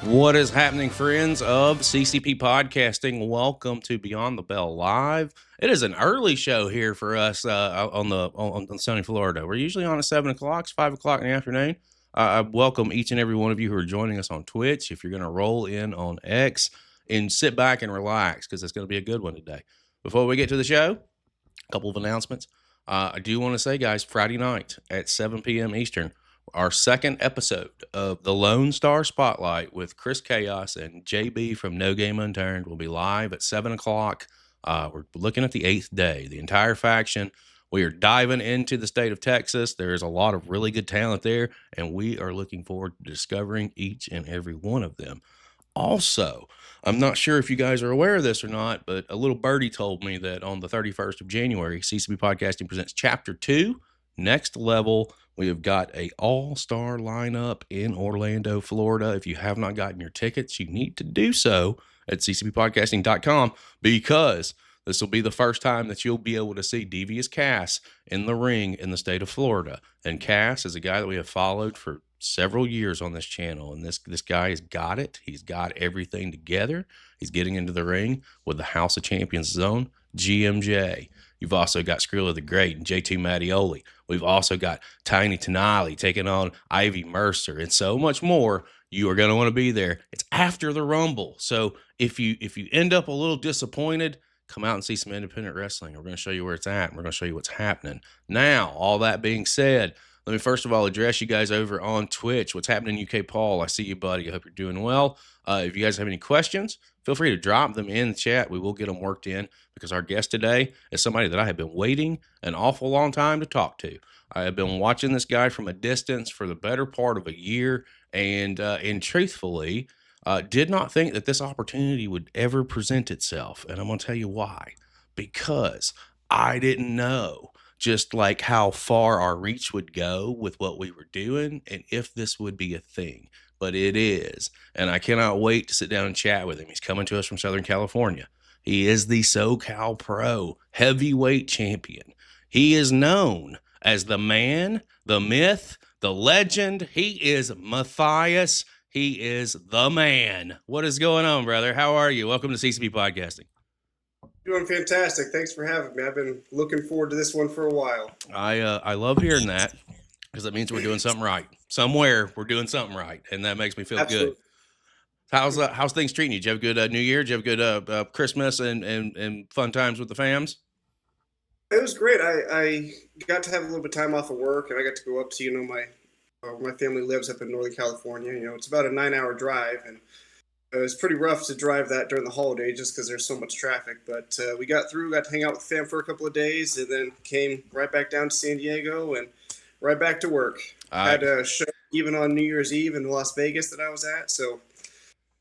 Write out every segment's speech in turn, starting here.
What is happening, friends of CCP Podcasting? Welcome to Beyond the Bell Live. It is an early show here for us on sunny Florida. We're usually on at 7 o'clock, it's 5 o'clock in the afternoon. I welcome each and every one of you who are joining us on Twitch. If you're going to roll in on X and sit back and relax, because it's going to be a good one today. Before we get to the show, a couple of announcements. I do want to say, guys, Friday night at 7 p.m. Eastern, our second episode of the Lone Star Spotlight with Chris Chaos and JB from No Game Unturned will be live at 7 o'clock. We're looking at the 8th day, the entire faction. We are diving into the state of Texas. There's a lot of really good talent there, and we are looking forward to discovering each and every one of them. Also, I'm not sure if you guys are aware of this or not, but a little birdie told me that on the 31st of January, CCP Podcasting presents Chapter 2, Next Level. We have got a all-star lineup in Orlando, Florida. If you have not gotten your tickets, you need to do so at ccppodcasting.com, because this will be the first time that you'll be able to see Devious Cass in the ring in the state of Florida. And Cass is a guy that we have followed for several years on this channel, and this guy has got it. He's got everything together. He's getting into the ring with the House of Champions Zone, GMJ. You've also got Skrilla the Great and JT Mattioli. We've also got Tiny Tenali taking on Ivy Mercer and so much more. You are going to want to be there. It's after the Rumble. So if you end up a little disappointed, come out and see some independent wrestling. We're going to show you where it's at, and we're going to show you what's happening. Now, all that being said, let me first of all address you guys over on Twitch. What's happening, UK Paul? I see you, buddy. I hope you're doing well. If you guys have any questions, feel free to drop them in the chat. We will get them worked in, because our guest today is somebody that I have been waiting an awful long time to talk to. I have been watching this guy from a distance for the better part of a year, and truthfully, did not think that this opportunity would ever present itself. And I'm going to tell you why. Because I didn't know just like how far our reach would go with what we were doing and if this would be a thing. But it is. And I cannot wait to sit down and chat with him. He's coming to us from Southern California. He is the SoCal Pro Heavyweight Champion. He is known as the man, the myth, the legend. He is Mathias. He is the man. What is going on, brother? How are you? Welcome to CCP Podcasting. Doing fantastic. Thanks for having me. I've been looking forward to this one for a while. I love hearing that, because that means we're doing something right. Somewhere we're doing something right, and that makes me feel Absolutely. Good. How's things treating you? Did you have a good New Year? Did you have a good Christmas and fun times with the fams? It was great. I got to have a little bit of time off of work, and I got to go up to my family lives up in Northern California. It's about a 9-hour drive, and it was pretty rough to drive that during the holiday just because there's so much traffic. But we got to hang out with the fam for a couple of days, and then came right back down to San Diego and right back to work. I had a show even on New Year's Eve in Las Vegas that I was at. So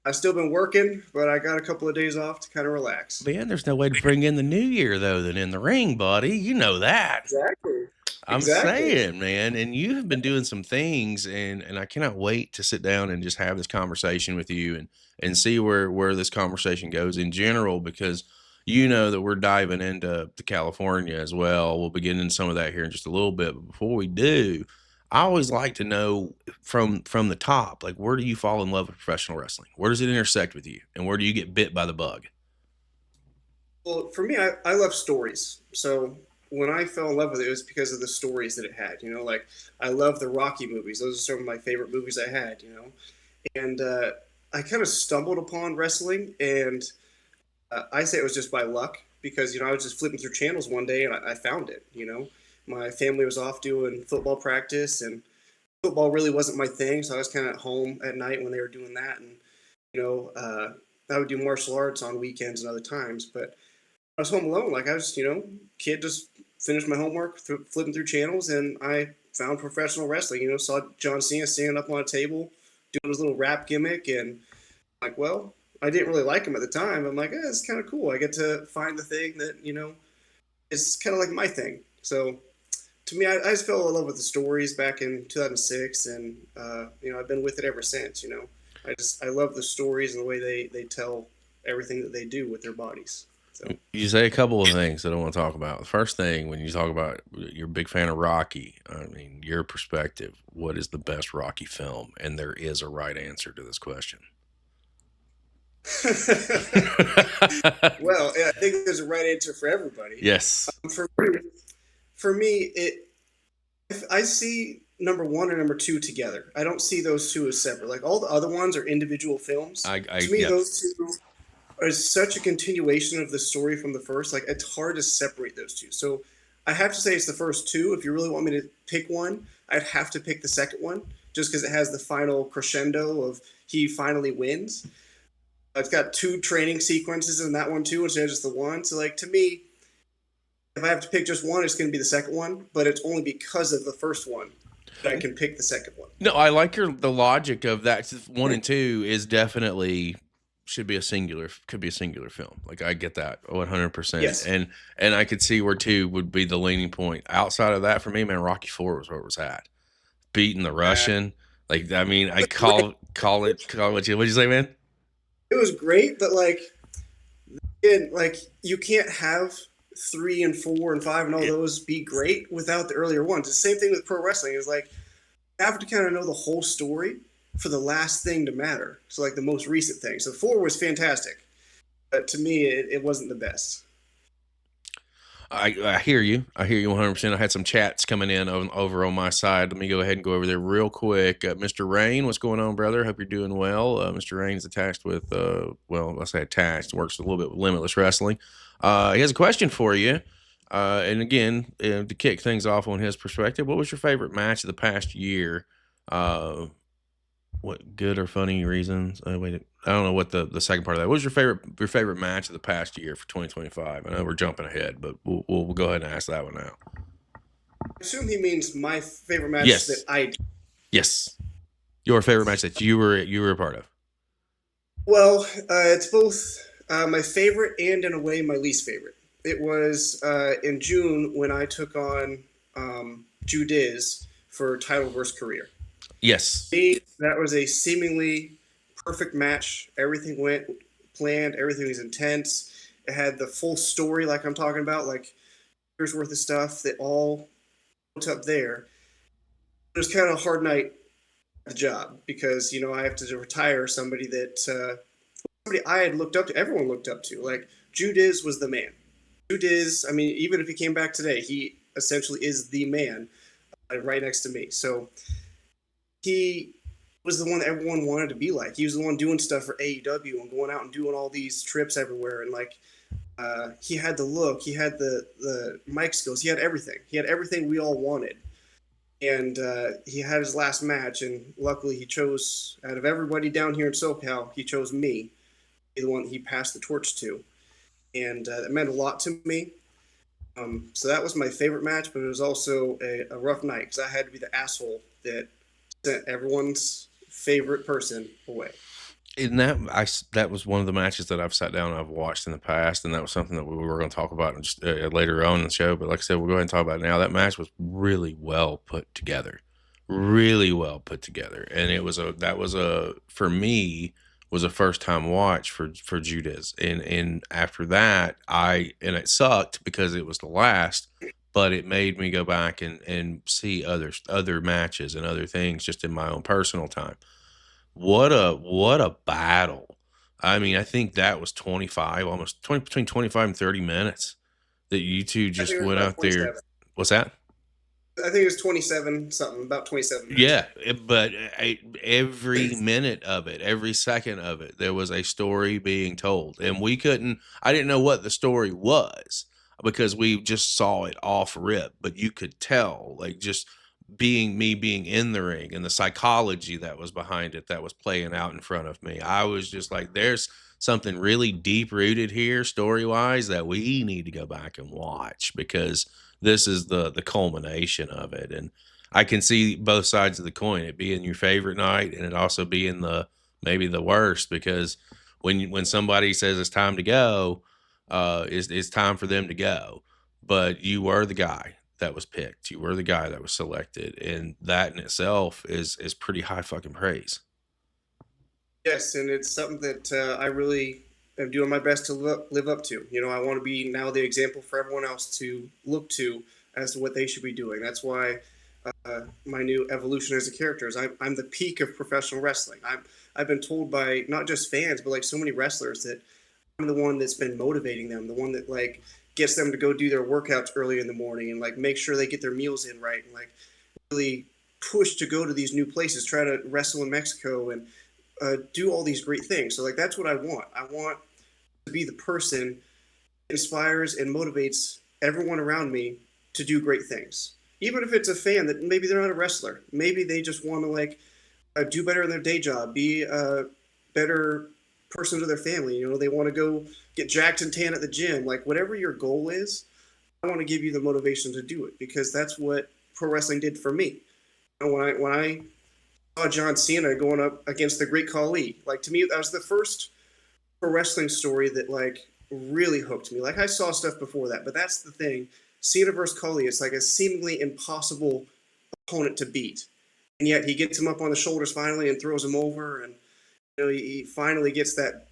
I've still been working, but I got a couple of days off to kind of relax. Man, there's no way to bring in the new year, though, than in the ring, buddy. You know that. Exactly. I'm saying, man, and you have been doing some things, and I cannot wait to sit down and just have this conversation with you and see where this conversation goes in general, because you know that we're diving into California as well. We'll be getting into some of that here in just a little bit, but before we do, I always like to know from the top, like, where do you fall in love with professional wrestling? Where does it intersect with you, and where do you get bit by the bug? Well, for me, I love stories. So when I fell in love with it, it was because of the stories that it had. Like, I love the Rocky movies. Those are some of my favorite movies I had, And I kind of stumbled upon wrestling, and I say it was just by luck, because, I was just flipping through channels one day, and I found it, My family was off doing football practice, and football really wasn't my thing, so I was kind of at home at night when they were doing that. And, I would do martial arts on weekends and other times, but I was home alone. Like, I was, kid, just finished my homework, flipping through channels, and I found professional wrestling. Saw John Cena standing up on a table doing his little rap gimmick, and I'm like, well, I didn't really like him at the time. I'm like, it's kind of cool. I get to find the thing that, is kind of like my thing. So to me, I just fell in love with the stories back in 2006, and, I've been with it ever since. I love the stories and the way they tell everything that they do with their bodies. So. You say a couple of things that I want to talk about. The first thing, when you talk about you're a big fan of Rocky, I mean, your perspective, what is the best Rocky film? And there is a right answer to this question. Well, yeah, I think there's a right answer for everybody. Yes, For me, for me, I see number one and number two together. I don't see those two as separate. Like all the other ones are individual films. To me, yeah. those two are such a continuation of the story from the first. Like it's hard to separate those two. So I have to say it's the first two. If you really want me to pick one, I'd have to pick the second one, just because it has the final crescendo of he finally wins. It's got two training sequences in that one too, instead of just the one. So like to me, if I have to pick just one, it's going to be the second one. But it's only because of the first one that I can pick the second one. No, I like the logic of that. One and two is definitely should be a singular, could be a singular film. Like I get that 100%. Yes. And I could see where two would be the leaning point. Outside of that, for me, man, Rocky IV was where it was at. Beating the Russian. Like, I mean, I call it. What'd you say, man? It was great, but like you can't have 3 and 4 and 5 and all those be great without the earlier ones. The same thing with pro wrestling. Is like you have to kind of know the whole story for the last thing to matter. So like the most recent thing. So 4 was fantastic, but to me it wasn't the best. I hear you. I hear you 100%. I had some chats coming in over on my side. Let me go ahead and go over there real quick. Mr. Rain, what's going on, brother? Hope you're doing well. Mr. Rain is attached with, well, I say attached, works a little bit with Limitless Wrestling. He has a question for you. And again, to kick things off on his perspective, what was your favorite match of the past year? What good or funny reasons? Wait, I don't know what the second part of that. What was your favorite match of the past year for 2025? I know we're jumping ahead, but we'll go ahead and ask that one now. I assume he means my favorite match Yes. that I did. Yes. Your favorite match that you were a part of. Well, it's both my favorite and in a way my least favorite. It was in June when I took on Ju Diz for title versus career. Yes. That was a seemingly perfect match. Everything went planned. Everything was intense. It had the full story, like I'm talking about, like years worth of stuff that all built up there. It was kind of a hard night at the job because I have to retire somebody that somebody I had looked up to. Everyone looked up to. Like Ju Diz was the man. Ju Diz. I mean, even if he came back today, he essentially is the man right next to me. So. He was the one that everyone wanted to be like. He was the one doing stuff for AEW and going out and doing all these trips everywhere. And like, he had the look, he had the mic skills, he had everything. He had everything we all wanted. And he had his last match, and luckily he chose, out of everybody down here in SoCal, he chose me, the one he passed the torch to. And that meant a lot to me. So that was my favorite match, but it was also a rough night because I had to be the asshole that sent everyone's favorite person away. And that was one of the matches that I've sat down and I've watched in the past, and that was something that we were going to talk about just later on in the show. But like I said, we'll go ahead and talk about it now. That match was really well put together, and it was for me was a first time watch for Ju Diz. And after that, it sucked because it was the last. But it made me go back and see other matches and other things just in my own personal time. What a battle. I mean, I think that was 25, between 25 and 30 minutes that you two just went out there. What's that? I think it was 27 something, about 27 minutes. Yeah, but every minute of it, every second of it, there was a story being told. And I didn't know what the story was, because we just saw it off rip, but you could tell, like, just being in the ring and the psychology that was behind it, that was playing out in front of me. I was just like, there's something really deep rooted here story wise that we need to go back and watch, because this is the culmination of it. And I can see both sides of the coin, it being your favorite night and it also being maybe the worst, because when somebody says it's time to go, it's time for them to go. But you were the guy that was picked. You were the guy that was selected. And that in itself is pretty high fucking praise. Yes, and it's something that I really am doing my best to live up to. I want to be now the example for everyone else to look to as to what they should be doing. That's why my new evolution as a character is I'm the peak of professional wrestling. I've been told by not just fans, but like so many wrestlers that I'm the one that's been motivating them, the one that like gets them to go do their workouts early in the morning and like make sure they get their meals in right and like really push to go to these new places, try to wrestle in Mexico and do all these great things. So like that's what I want. I want to be the person that inspires and motivates everyone around me to do great things. Even if it's a fan that maybe they're not a wrestler, maybe they just want to like do better in their day job, be a better person to their family. You know, they want to go get jacked and tan at the gym. Like whatever your goal is, I want to give you the motivation to do it because that's what pro wrestling did for me. You know, when I saw John Cena going up against the Great Khali, like to me that was the first pro wrestling story that like really hooked me. Like I saw stuff before that, but that's the thing. Cena versus Khali, it's like a seemingly impossible opponent to beat, and yet he gets him up on the shoulders finally and throws him over, and you know he finally gets that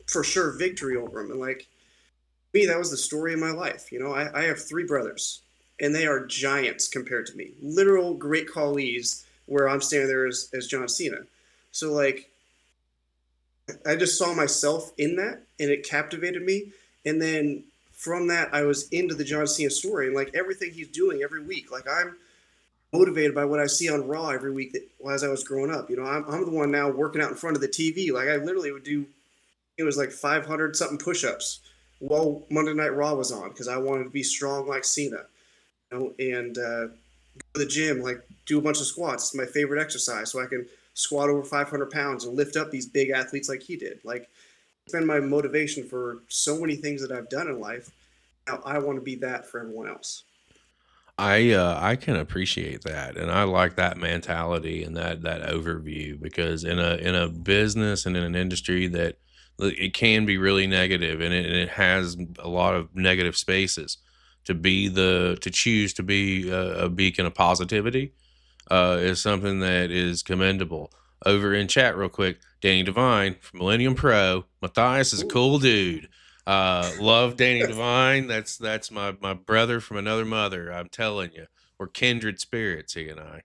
for sure victory over him. And like me, that was the story of my life. You know, I have three brothers, and they are giants compared to me, literal Great Khalis, where I'm standing there as John Cena. So like, I just saw myself in that, and it captivated me, and then from that, I was into the John Cena story and like everything he's doing every week. Like I'm motivated by what I see on Raw every week that, as I was growing up. You know, I'm the one now working out in front of the TV. Like I literally would do, it was like 500 something push-ups while Monday Night Raw was on because I wanted to be strong like Cena. You know, and go to the gym, like do a bunch of squats. It's my favorite exercise, so I can squat over 500 pounds and lift up these big athletes like he did. Like it's been my motivation for so many things that I've done in life. Now I want to be that for everyone else. I can appreciate that, and I like that mentality and that overview because in a business and in an industry that it can be really negative and it has a lot of negative spaces to choose to be a beacon of positivity is something that is commendable. Over in chat, real quick, Danny Devine from Millennium Pro. Mathias is a cool dude. Love Danny Devine. That's my brother from another mother. I'm telling you, we're kindred spirits, he and I.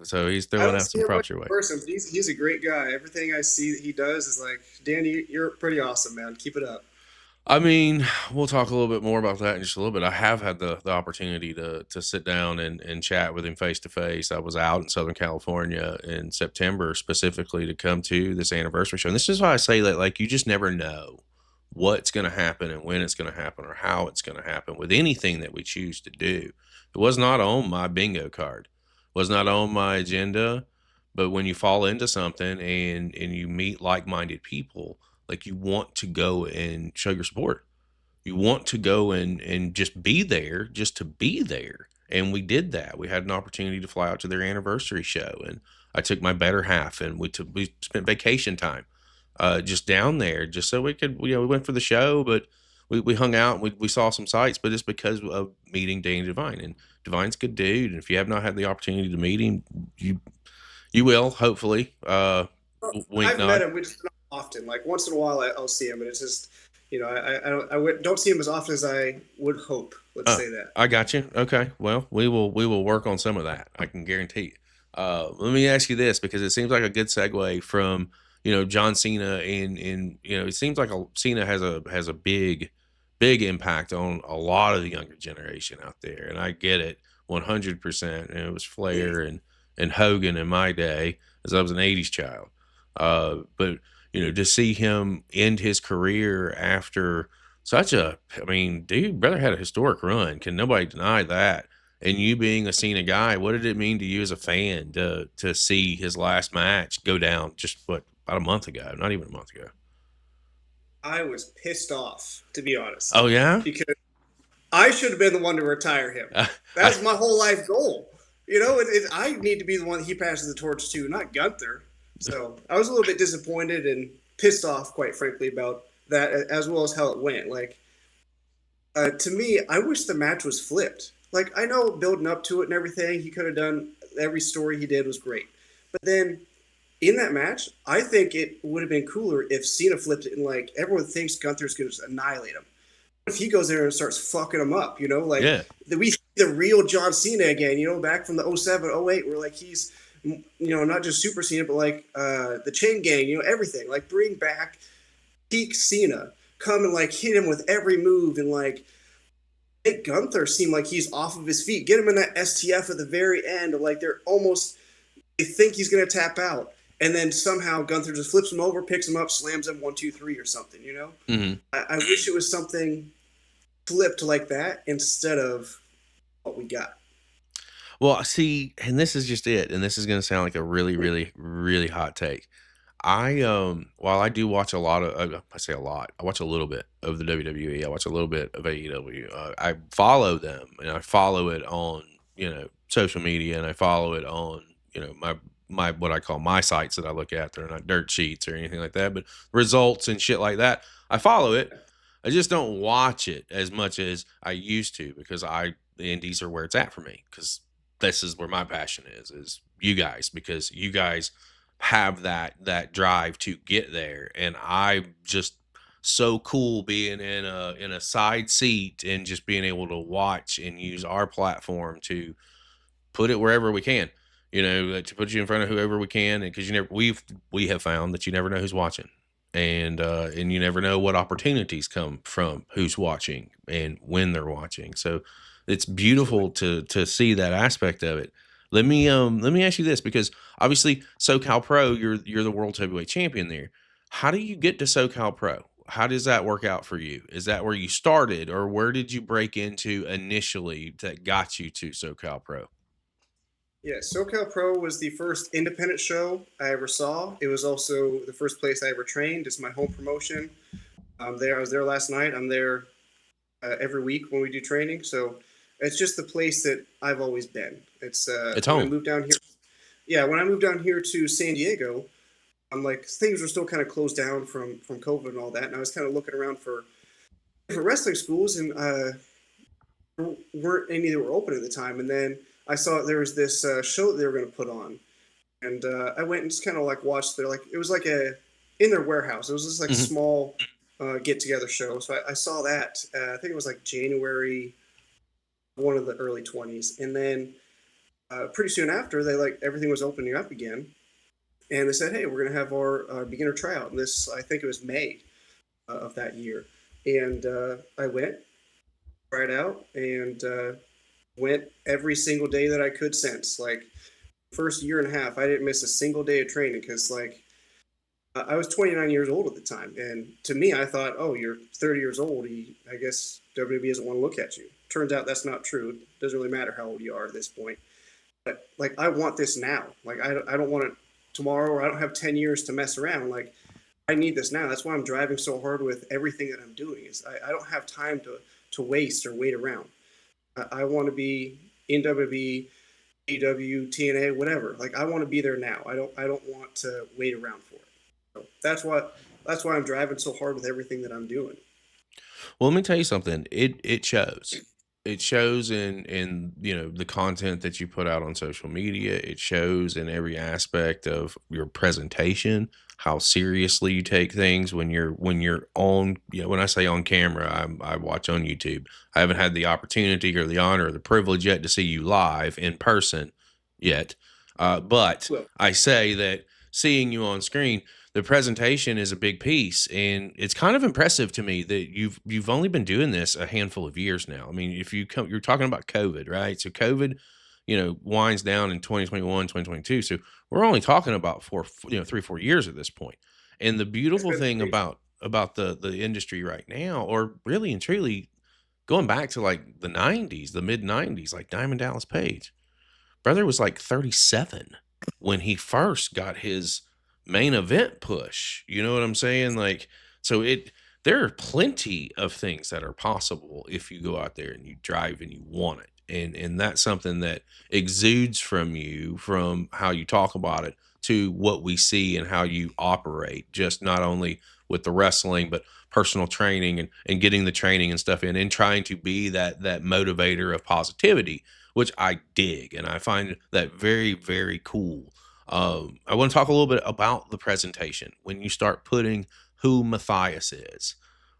So he's I throwing don't out see some him much props your in way. person, but he's a great guy. Everything I see that he does is like, Danny, you're pretty awesome, man. Keep it up. I mean, we'll talk a little bit more about that in just a little bit. I have had the opportunity to sit down and chat with him face to face. I was out in Southern California in September specifically to come to this anniversary show. And this is why I say that like you just never know what's going to happen and when it's going to happen or how it's going to happen with anything that we choose to do. It was not on my bingo card, was not on my agenda. But when you fall into something and you meet like-minded people, like you want to go and show your support. You want to go and just be there, just to be there. And we did that. We had an opportunity to fly out to their anniversary show, and I took my better half, and we spent vacation time just down there, just so we could. We went for the show, but we hung out. And we saw some sights, but it's because of meeting Danny Devine, and Devine's a good dude. And if you have not had the opportunity to meet him, you will hopefully. Wink I've met nod. him. We just not often. Like once in a while, I'll see him, and it's just, you know, don't see him as often as I would hope. Let's say that. I got you. Okay. Well, we will work on some of that. I can guarantee you. Let me ask you this because it seems like a good segue from John Cena and it seems like Cena has a big impact on a lot of the younger generation out there, and I get it 100%. And it was Flair and Hogan in my day as I was an '80s child. But to see him end his career after dude, brother had a historic run. Can nobody deny that? And you being a Cena guy, what did it mean to you as a fan to see his last match go down just about a month ago? Not even a month ago. I was pissed off, to be honest. Oh yeah, because I should have been the one to retire him. That's my whole life goal. I need to be the one that he passes the torch to, not Gunther. So I was a little bit disappointed and pissed off, quite frankly, about that, as well as how it went. Like, to me, I wish the match was flipped. Like, I know building up to it and everything, he could have done, every story he did was great. But then, in that match, I think it would have been cooler if Cena flipped it and, like, everyone thinks Gunther's going to just annihilate him. If he goes there and starts fucking him up, we see the real John Cena again, back from the 07, 08, where, like, he's not just Super Cena, but like the Chain Gang, everything. Like bring back peak Cena, come and like hit him with every move, and like make Gunther seem like he's off of his feet. Get him in that STF at the very end, like they think he's gonna tap out, and then somehow Gunther just flips him over, picks him up, slams him 1, 2, 3 or something. Mm-hmm. I wish it was something flipped like that instead of what we got. Well, see, and this is just it, and this is going to sound like a really, really, really hot take. While I do watch a lot of, I say a lot, I watch a little bit of the WWE. I watch a little bit of AEW. I follow them, and I follow it on social media, and I follow it on my what I call my sites that I look at. They're not dirt sheets or anything like that, but results and shit like that. I follow it. I just don't watch it as much as I used to because the indies are where it's at for me because this is where my passion is you guys, because you guys have that drive to get there, and I just so cool being in a side seat and just being able to watch and use our platform to put it wherever we can, to put you in front of whoever we can, and because we have found that you never know who's watching, and you never know what opportunities come from who's watching and when they're watching. So it's beautiful to see that aspect of it. Let me ask you this, because obviously SoCal Pro, you're the world heavyweight champion there. How do you get to SoCal Pro? How does that work out for you? Is that where you started, or where did you break into initially that got you to SoCal Pro? Yeah, SoCal Pro was the first independent show I ever saw. It was also the first place I ever trained. It's my home promotion. I was there last night. I'm there every week when we do training. So it's just the place that I've always been. It's home. When I moved down here. Yeah, when I moved down here to San Diego, I'm like, things were still kind of closed down from COVID and all that, and I was kind of looking around for different wrestling schools, and weren't any that were open at the time. And then I saw there was this show that they were going to put on, and I went and just kind of like watched their it was like in their warehouse. It was just like small get together show. So I saw that. I think it was like January, one of the early 20s, and then pretty soon after everything was opening up again, and they said, hey, we're going to have our beginner tryout. And this, I think it was May of that year, and I went tried out and went every single day that I could since. Like, first year and a half, I didn't miss a single day of training because, I was 29 years old at the time. And to me, I thought, oh, you're 30 years old. I guess WWE doesn't want to look at you. Turns out that's not true. It doesn't really matter how old you are at this point. But, I want this now. I don't want it tomorrow, or I don't have 10 years to mess around. I need this now. That's why I'm driving so hard with everything that I'm doing. Is I don't have time to waste or wait around. I want to be in WWE, AEW, TNA, whatever. I want to be there now. I don't want to wait around for it. So that's why I'm driving so hard with everything that I'm doing. Well, let me tell you something. It shows. It shows in the content that you put out on social media. It shows in every aspect of your presentation, how seriously you take things when you're on. When I say on camera, I watch on YouTube. I haven't had the opportunity or the honor or the privilege yet to see you live in person yet, but I say that seeing you on screen, the presentation is a big piece, and it's kind of impressive to me that you've only been doing this a handful of years now. I mean, if you're talking about COVID, right? So COVID, winds down in 2021, 2022. So we're only talking about 3-4 years at this point. And the beautiful thing about the industry right now, or really and truly going back to the 90s, the mid 90s, like Diamond Dallas Page, brother was 37 when he first got his main event push. You know what I'm saying? So there are plenty of things that are possible if you go out there and you drive and you want it. And that's something that exudes from you, from how you talk about it to what we see and how you operate, just not only with the wrestling, but personal training and getting the training and stuff in, and trying to be that motivator of positivity, which I dig. And I find that very, very cool. I want to talk a little bit about the presentation. When you start putting who Mathias is,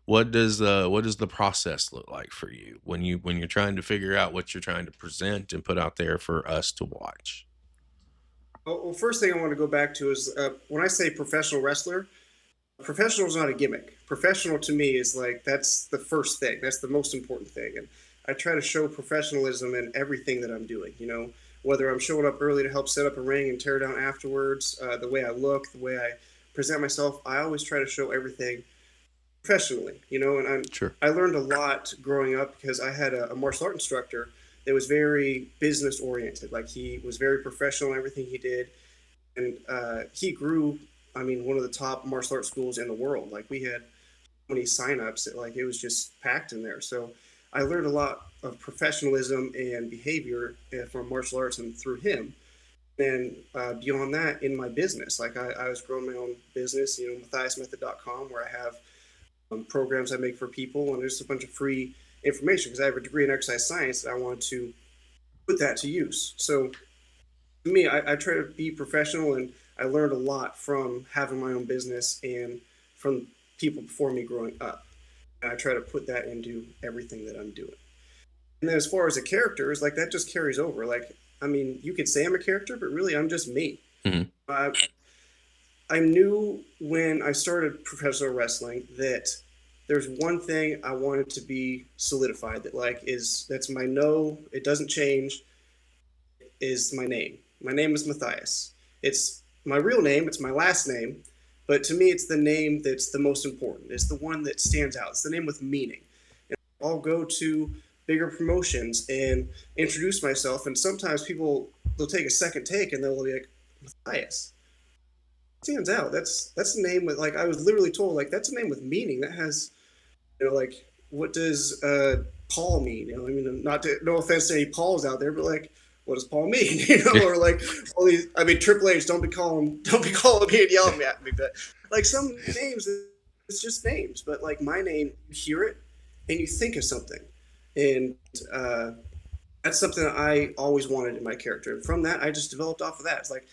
what does the process look like for you when you're trying to figure out what you're trying to present and put out there for us to watch? Well, first thing I want to go back to is when I say professional wrestler, professional is not a gimmick. Professional to me is like that's the first thing. That's the most important thing, and I try to show professionalism in everything that I'm doing. You know, whether I'm showing up early to help set up a ring and tear down afterwards, the way I look, the way I present myself, I always try to show everything professionally. You know, and Sure. I learned a lot growing up because I had a martial art instructor that was very business oriented. Like he was very professional in everything he did, and he grew. I mean, one of the top martial arts schools in the world. Like we had so many signups that like it was just packed in there. So I learned a lot of professionalism and behavior from martial arts and through him. And beyond that, in my business, like I was growing my own business, you know, MathiasMethod.com, where I have programs I make for people, and there's a bunch of free information because I have a degree in exercise science and I wanted to put that to use. So to me, I try to be professional, and I learned a lot from having my own business and from people before me growing up. And I try to put that into everything that I'm doing. And then as far as the characters, like that just carries over. Like, I mean, you could say I'm a character, but really I'm just me. Hmm. I, I knew when I started professional wrestling that there's one thing I wanted to be solidified that like is that's my no, it doesn't change, is my name. My name is Mathias. It's my real name, it's my last name, but to me, it's the name that's the most important. It's the one that stands out. It's the name with meaning. And I'll go to bigger promotions and introduce myself, and sometimes people they'll take a second take and they'll be like, Mathias stands out. That's the name with like I was literally told like that's a name with meaning that has like what does Paul mean? You know, I mean, not to, no offense to any Pauls out there, but like, what does Paul mean? You know, Yeah. or like all these. I mean, Triple H, don't be calling me and yelling at me, but like some names, it's just names. But like my name, you hear it and you think of something, and that's something that I always wanted in my character. And from that, I just developed off of that. It's like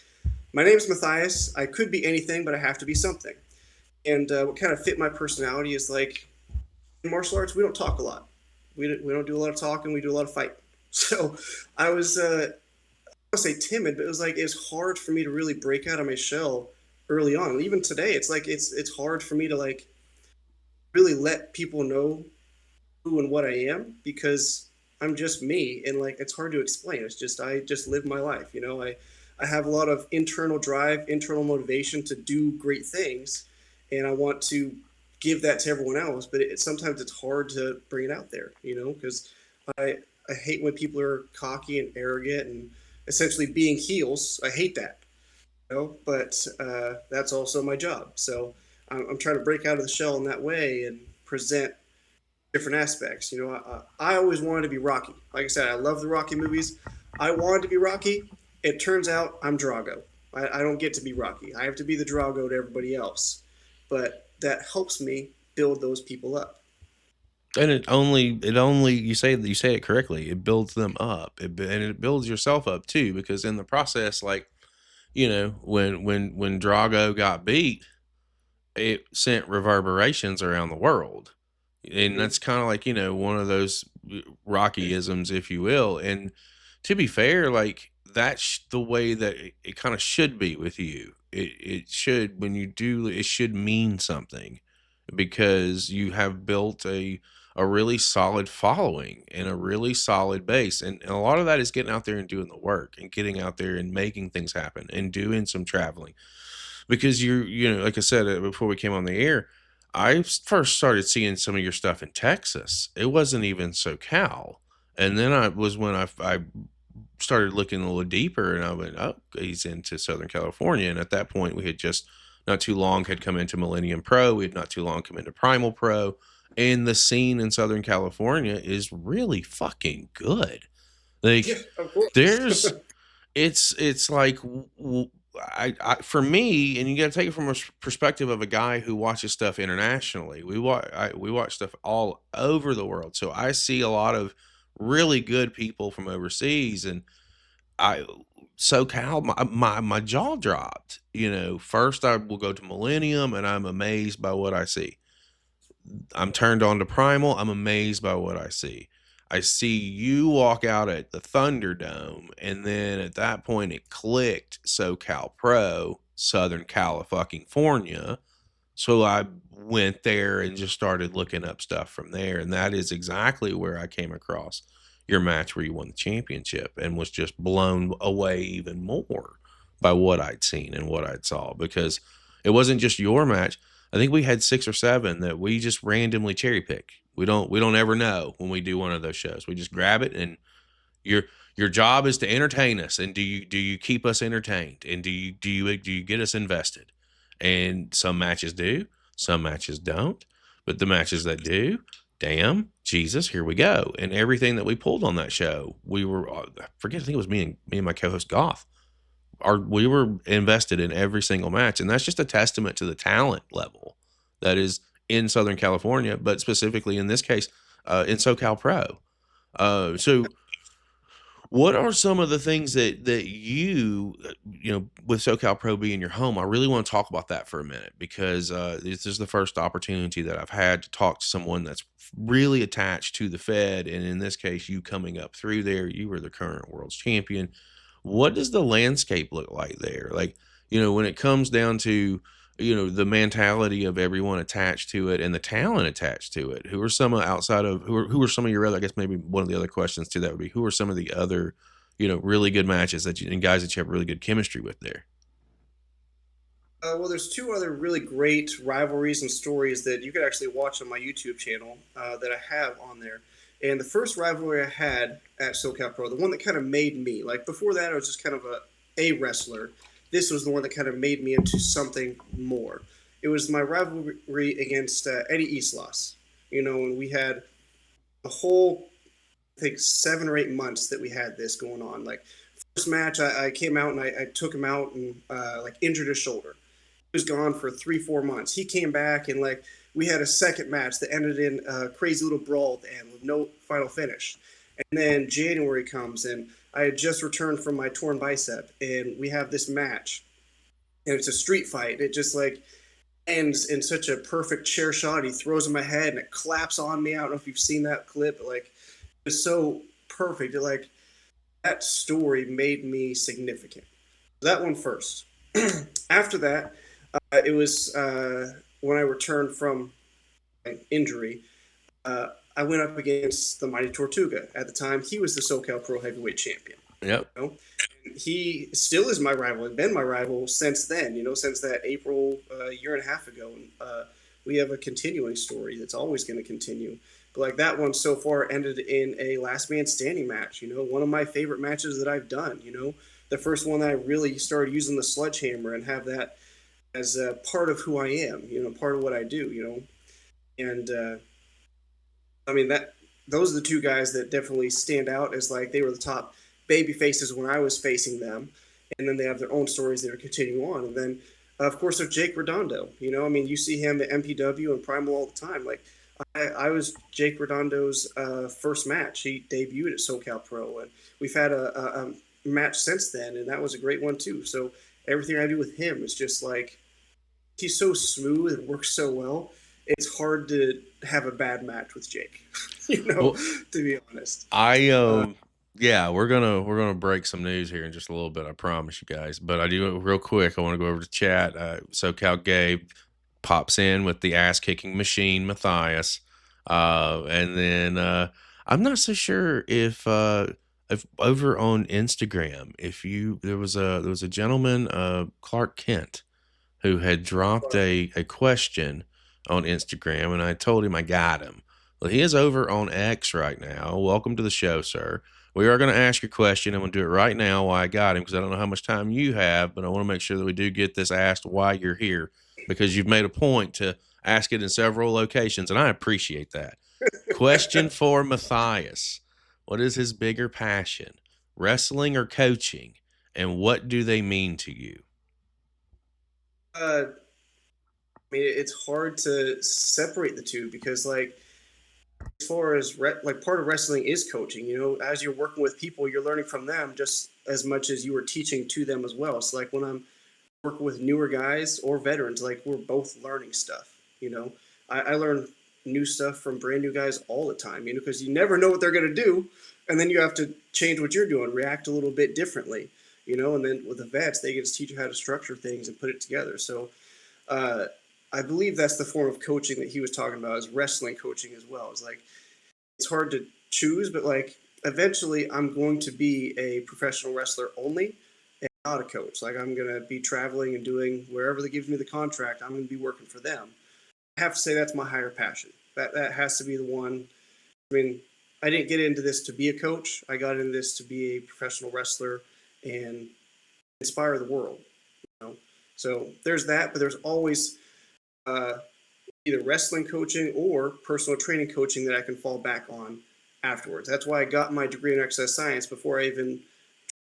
my name is Mathias. I could be anything, but I have to be something. And what kind of fit my personality is like in martial arts, we don't talk a lot. We don't do a lot of talking. We do a lot of fighting. So I was, I don't say timid, but it was like it's hard for me to really break out of my shell early on. And even today, it's like it's hard for me to like really let people know who and what I am because I'm just me, and like it's hard to explain. It's just I just live my life. You know, I have a lot of internal drive, internal motivation to do great things, and I want to give that to everyone else. But sometimes it's hard to bring it out there, you know, because I hate when people are cocky and arrogant and essentially being heels. I hate that, you know. But that's also my job. So I'm trying to break out of the shell in that way and present different aspects. You know, I always wanted to be Rocky. Like I said, I love the Rocky movies. I wanted to be Rocky. It turns out I'm Drago. I don't get to be Rocky. I have to be the Drago to everybody else. But that helps me build those people up. And it only you say it correctly. It builds them up, and it builds yourself up too. Because in the process, like when Drago got beat, it sent reverberations around the world, and Mm-hmm. that's kind of like one of those Rockyisms, if you will. And to be fair, like that's the way that it kind of should be with you. It should, when you do it, should mean something because you have built a really solid following and a really solid base, and a lot of that is getting out there and doing the work and getting out there and making things happen and doing some traveling because like I said before we came on the air, I first started seeing some of your stuff in Texas. It wasn't even SoCal, and then I was when I started looking a little deeper, and I went, oh, he's into Southern California. And at that point, we had just not too long had come into Millennium Pro. We had not too long come into Primal Pro, and the scene in Southern California is really fucking good. Yeah, Like, of course. there's it's like I for me, and you got to take it from a perspective of a guy who watches stuff internationally. We watch stuff all over the world, so I see a lot of really good people from overseas, and I SoCal, my jaw dropped. First I will go to Millennium, and I'm amazed by what I see. I'm turned on to Primal. I'm amazed by what I see. I see you walk out at the Thunderdome, and then at that point it clicked SoCal Pro, Southern California. So I went there and just started looking up stuff from there. And that is exactly where I came across your match where you won the championship and was just blown away even more by what I'd seen and what I'd saw, because it wasn't just your match. I think we had 6 or 7 that we just randomly cherry pick. We don't ever know when we do one of those shows. We just grab it, and your your job is to entertain us. And do you keep us entertained? And do you get us invested? And some matches do, some matches don't. But the matches that do, damn, Jesus, here we go. And everything that we pulled on that show, we were, I forget, I think it was me and my co-host Goth. We were invested in every single match, and that's just a testament to the talent level that is in Southern California, but specifically in this case, in SoCal Pro. So what are some of the things that with SoCal Pro being your home? I really want to talk about that for a minute, because this is the first opportunity that I've had to talk to someone that's really attached to the Fed, and in this case, you coming up through there, you were the current world's champion. What does the landscape look like there? Like, when it comes down to the mentality of everyone attached to it and the talent attached to it. Who are some outside of who are some of your other? I guess maybe one of the other questions to that would be, who are some of the other really good matches and guys that you have really good chemistry with there? Well, there's 2 other really great rivalries and stories that you could actually watch on my YouTube channel that I have on there. And the first rivalry I had at SoCal Pro, the one that kind of made me, like before that, I was just kind of a wrestler. This was the one that kind of made me into something more. It was my rivalry against Eddie Islas. And we had a whole, I think, 7 or 8 months that we had this going on. Like, first match, I came out and I took him out and injured his shoulder. He was gone for 3-4 months. He came back, and we had a second match that ended in a crazy little brawl at the end with no final finish. And then January comes, and I had just returned from my torn bicep, and we have this match, and it's a street fight. It just ends in such a perfect chair shot. He throws in my head, and it claps on me. I don't know if you've seen that clip, but it was so perfect. That story made me significant. That one first. After that, it was when I returned from my injury. I went up against the Mighty Tortuga. At the time, he was the SoCal Pro Heavyweight Champion. Yep. He still is my rival and been my rival since then, since that April year and a half ago. And we have a continuing story that's always going to continue. But that one so far ended in a last man standing match, one of my favorite matches that I've done, the first one that I really started using the sledgehammer and have that as a part of who I am, part of what I do, and those are the 2 guys that definitely stand out as they were the top baby faces when I was facing them, and then they have their own stories that are continuing on. And then of course there's Jake Redondo. You see him at MPW and Primal all the time. I was Jake Redondo's first match. He debuted at SoCal Pro, and we've had a match since then, and that was a great one too. So everything I do with him is just he's so smooth and works so well. It's hard to have a bad match with Jake, Well, to be honest. Yeah, we're gonna break some news here in just a little bit, I promise you guys. But I do, real quick, I want to go over to chat. SoCal Gabe pops in with the ass kicking machine, Mathias, and then I'm not so sure if over on Instagram, there was a gentleman, Clark Kent, who had dropped a question on Instagram, and I told him I got him. Well, he is over on X right now. Welcome to the show, sir. We are going to ask your question. I'm going to do it right now while I got him, because I don't know how much time you have, but I want to make sure that we do get this asked while you're here, because you've made a point to ask it in several locations, and I appreciate that. Question for Mathias. What is his bigger passion, wrestling or coaching, and what do they mean to you? It's hard to separate the two, because as far as part of wrestling is coaching. As you're working with people, you're learning from them just as much as you are teaching to them as well. So when I'm working with newer guys or veterans, we're both learning stuff. I learn new stuff from brand new guys all the time, because you never know what they're going to do. And then you have to change what you're doing, react a little bit differently, and then with the vets, they get to teach you how to structure things and put it together. So I believe that's the form of coaching that he was talking about, is wrestling coaching as well. It's like, it's hard to choose, but like eventually I'm going to be a professional wrestler only and not a coach. Like, I'm going to be traveling and doing wherever they give me the contract, I'm going to be working for them. I have to say that's my higher passion. That has to be the one. I mean, I didn't get into this to be a coach. I got into this to be a professional wrestler and inspire the world. So there's that, but there's always either wrestling coaching or personal training coaching that I can fall back on afterwards. That's why I got my degree in exercise science before I even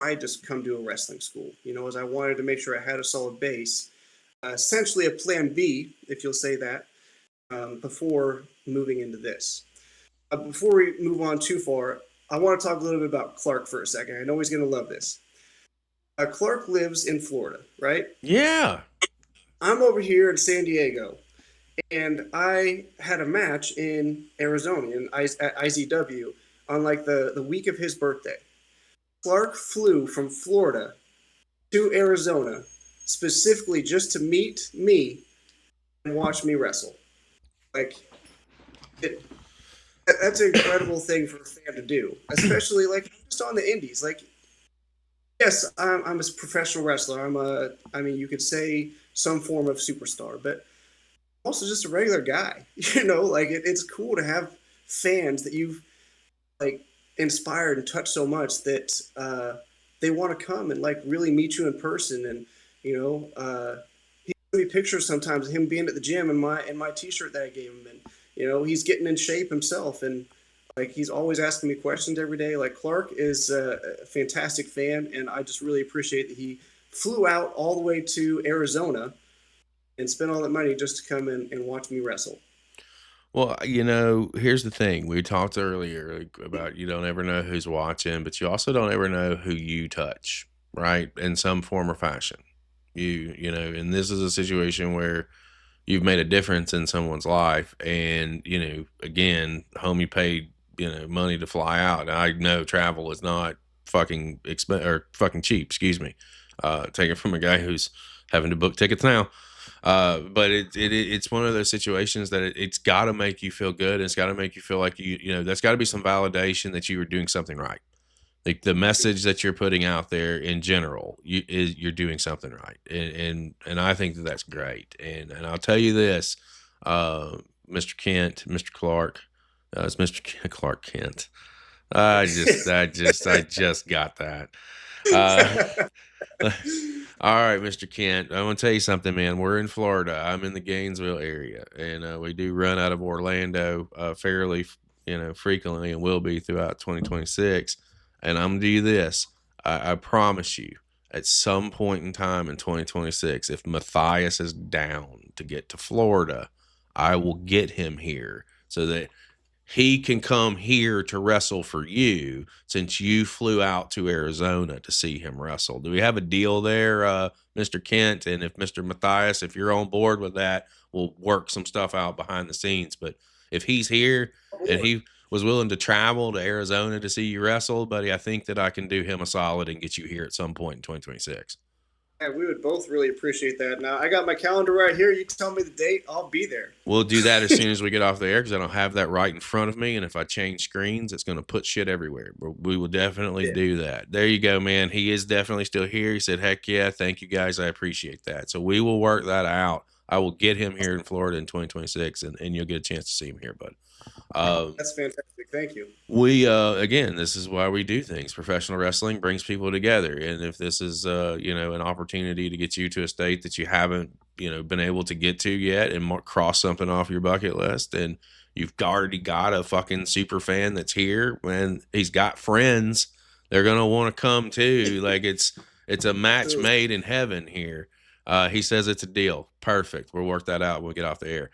tried to come to a wrestling school, as I wanted to make sure I had a solid base, essentially a plan B, if you'll say that, before moving into this. Before we move on too far, I want to talk a little bit about Clark for a second. I know he's going to love this. Clark lives in Florida, right? Yeah. I'm over here in San Diego, and I had a match in Arizona at IZW on like the week of his birthday. Clark flew from Florida to Arizona specifically just to meet me and watch me wrestle. Like, that's an incredible thing for a fan to do, especially like just on the indies. Like, yes, I'm a professional wrestler. You could say some form of superstar, but also just a regular guy. Like it's cool to have fans that you've like inspired and touched so much that they want to come and like really meet you in person. And he gives me pictures sometimes of him being at the gym in my t-shirt that I gave him, and he's getting in shape himself, and like he's always asking me questions every day. Like, Clark is a fantastic fan, and I just really appreciate that he flew out all the way to Arizona and spent all that money just to come in and watch me wrestle. Well, here's the thing. We talked earlier about you don't ever know who's watching, but you also don't ever know who you touch, right? In some form or fashion. And this is a situation where you've made a difference in someone's life. And, again, homie paid, money to fly out. I know travel is not fucking cheap, excuse me. Take it from a guy who's having to book tickets now. But it's one of those situations that it's got to make you feel good. It's got to make you feel like that's got to be some validation that you were doing something right. Like the message that you're putting out there in general, you're doing something right, and I think that's great. And I'll tell you this, Mr. Kent, Mr. Clark, it's Mr. Clark Kent. I just got that. All right, Mr. Kent, I want to tell you something, man. We're in Florida. I'm in the Gainesville area, and we do run out of Orlando fairly, frequently, and will be throughout 2026. And I'm going to do this. I promise you, at some point in time in 2026, if Mathias is down to get to Florida, I will get him here so that he can come here to wrestle for you, since you flew out to Arizona to see him wrestle. Do we have a deal there, Mr. Kent? And if Mr. Mathias, if you're on board with that, we'll work some stuff out behind the scenes. But if he's here and he was willing to travel to Arizona to see you wrestle, buddy, I think that I can do him a solid and get you here at some point in 2026. Yeah, we would both really appreciate that. Now, I got my calendar right here. You tell me the date, I'll be there. We'll do that as soon as we get off the air, because I don't have that right in front of me. And if I change screens, it's going to put shit everywhere. But we will definitely do that. There you go, man. He is definitely still here. He said, heck yeah, thank you guys. I appreciate that. So we will work that out. I will get him here in Florida in 2026, and you'll get a chance to see him here, bud. That's fantastic. Thank you. We again, this is why we do things. Professional wrestling brings people together, and if this is an opportunity to get you to a state that you haven't been able to get to yet and cross something off your bucket list, and you've already got a fucking super fan that's here, and he's got friends, they're gonna want to come too. Like it's a match made in heaven here. He says it's a deal. Perfect. We'll work that out when we get off the air.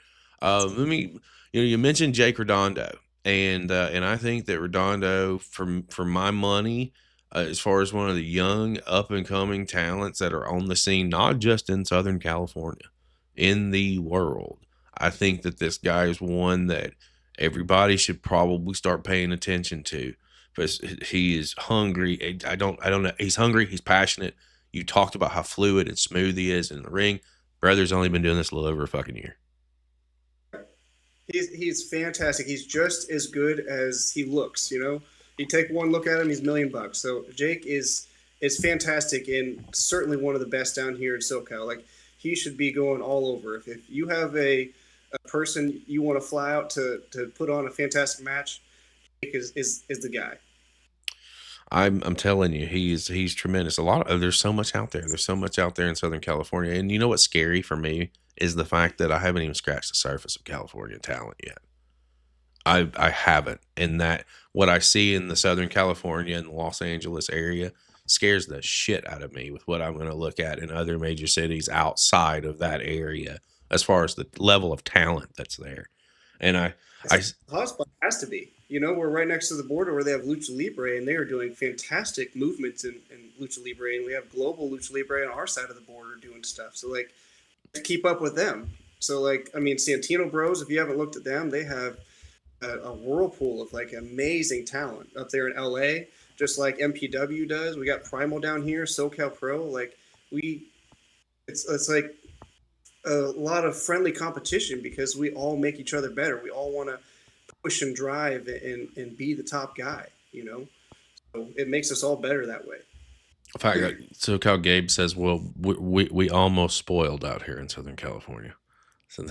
You mentioned Jake Redondo, and I think that Redondo, for my money, as far as one of the young up and coming talents that are on the scene, not just in Southern California, in the world, I think that this guy is one that everybody should probably start paying attention to, because he is hungry. I don't know. He's hungry. He's passionate. You talked about how fluid and smooth he is in the ring. Brother's only been doing this a little over a fucking year. He's fantastic. He's just as good as he looks. You know, you take one look at him, he's $1,000,000. So Jake is fantastic and certainly one of the best down here in SoCal. Like, he should be going all over. If you have a person you want to fly out to put on a fantastic match, Jake is the guy. I'm telling you, he's tremendous. There's so much out there. There's so much out there in Southern California. And you know what's scary for me is the fact that I haven't even scratched the surface of California talent yet. I haven't. And that what I see in the Southern California and Los Angeles area scares the shit out of me with what I'm going to look at in other major cities outside of that area as far as the level of talent that's there. And I Hotspot has to be. You know, we're right next to the border where they have Lucha Libre, and they are doing fantastic movements in Lucha Libre, and we have global Lucha Libre on our side of the border doing stuff. So, like, to keep up with them. So, like, I mean, Santino Bros, if you haven't looked at them, they have a whirlpool of, like, amazing talent up there in LA, just like MPW does. We got Primal down here, SoCal Pro. Like, it's like a lot of friendly competition because we all make each other better. We all want to push and drive and be the top guy, you know? So it makes us all better that way. In fact, SoCal Gabe says, well, we almost spoiled out here in Southern California. So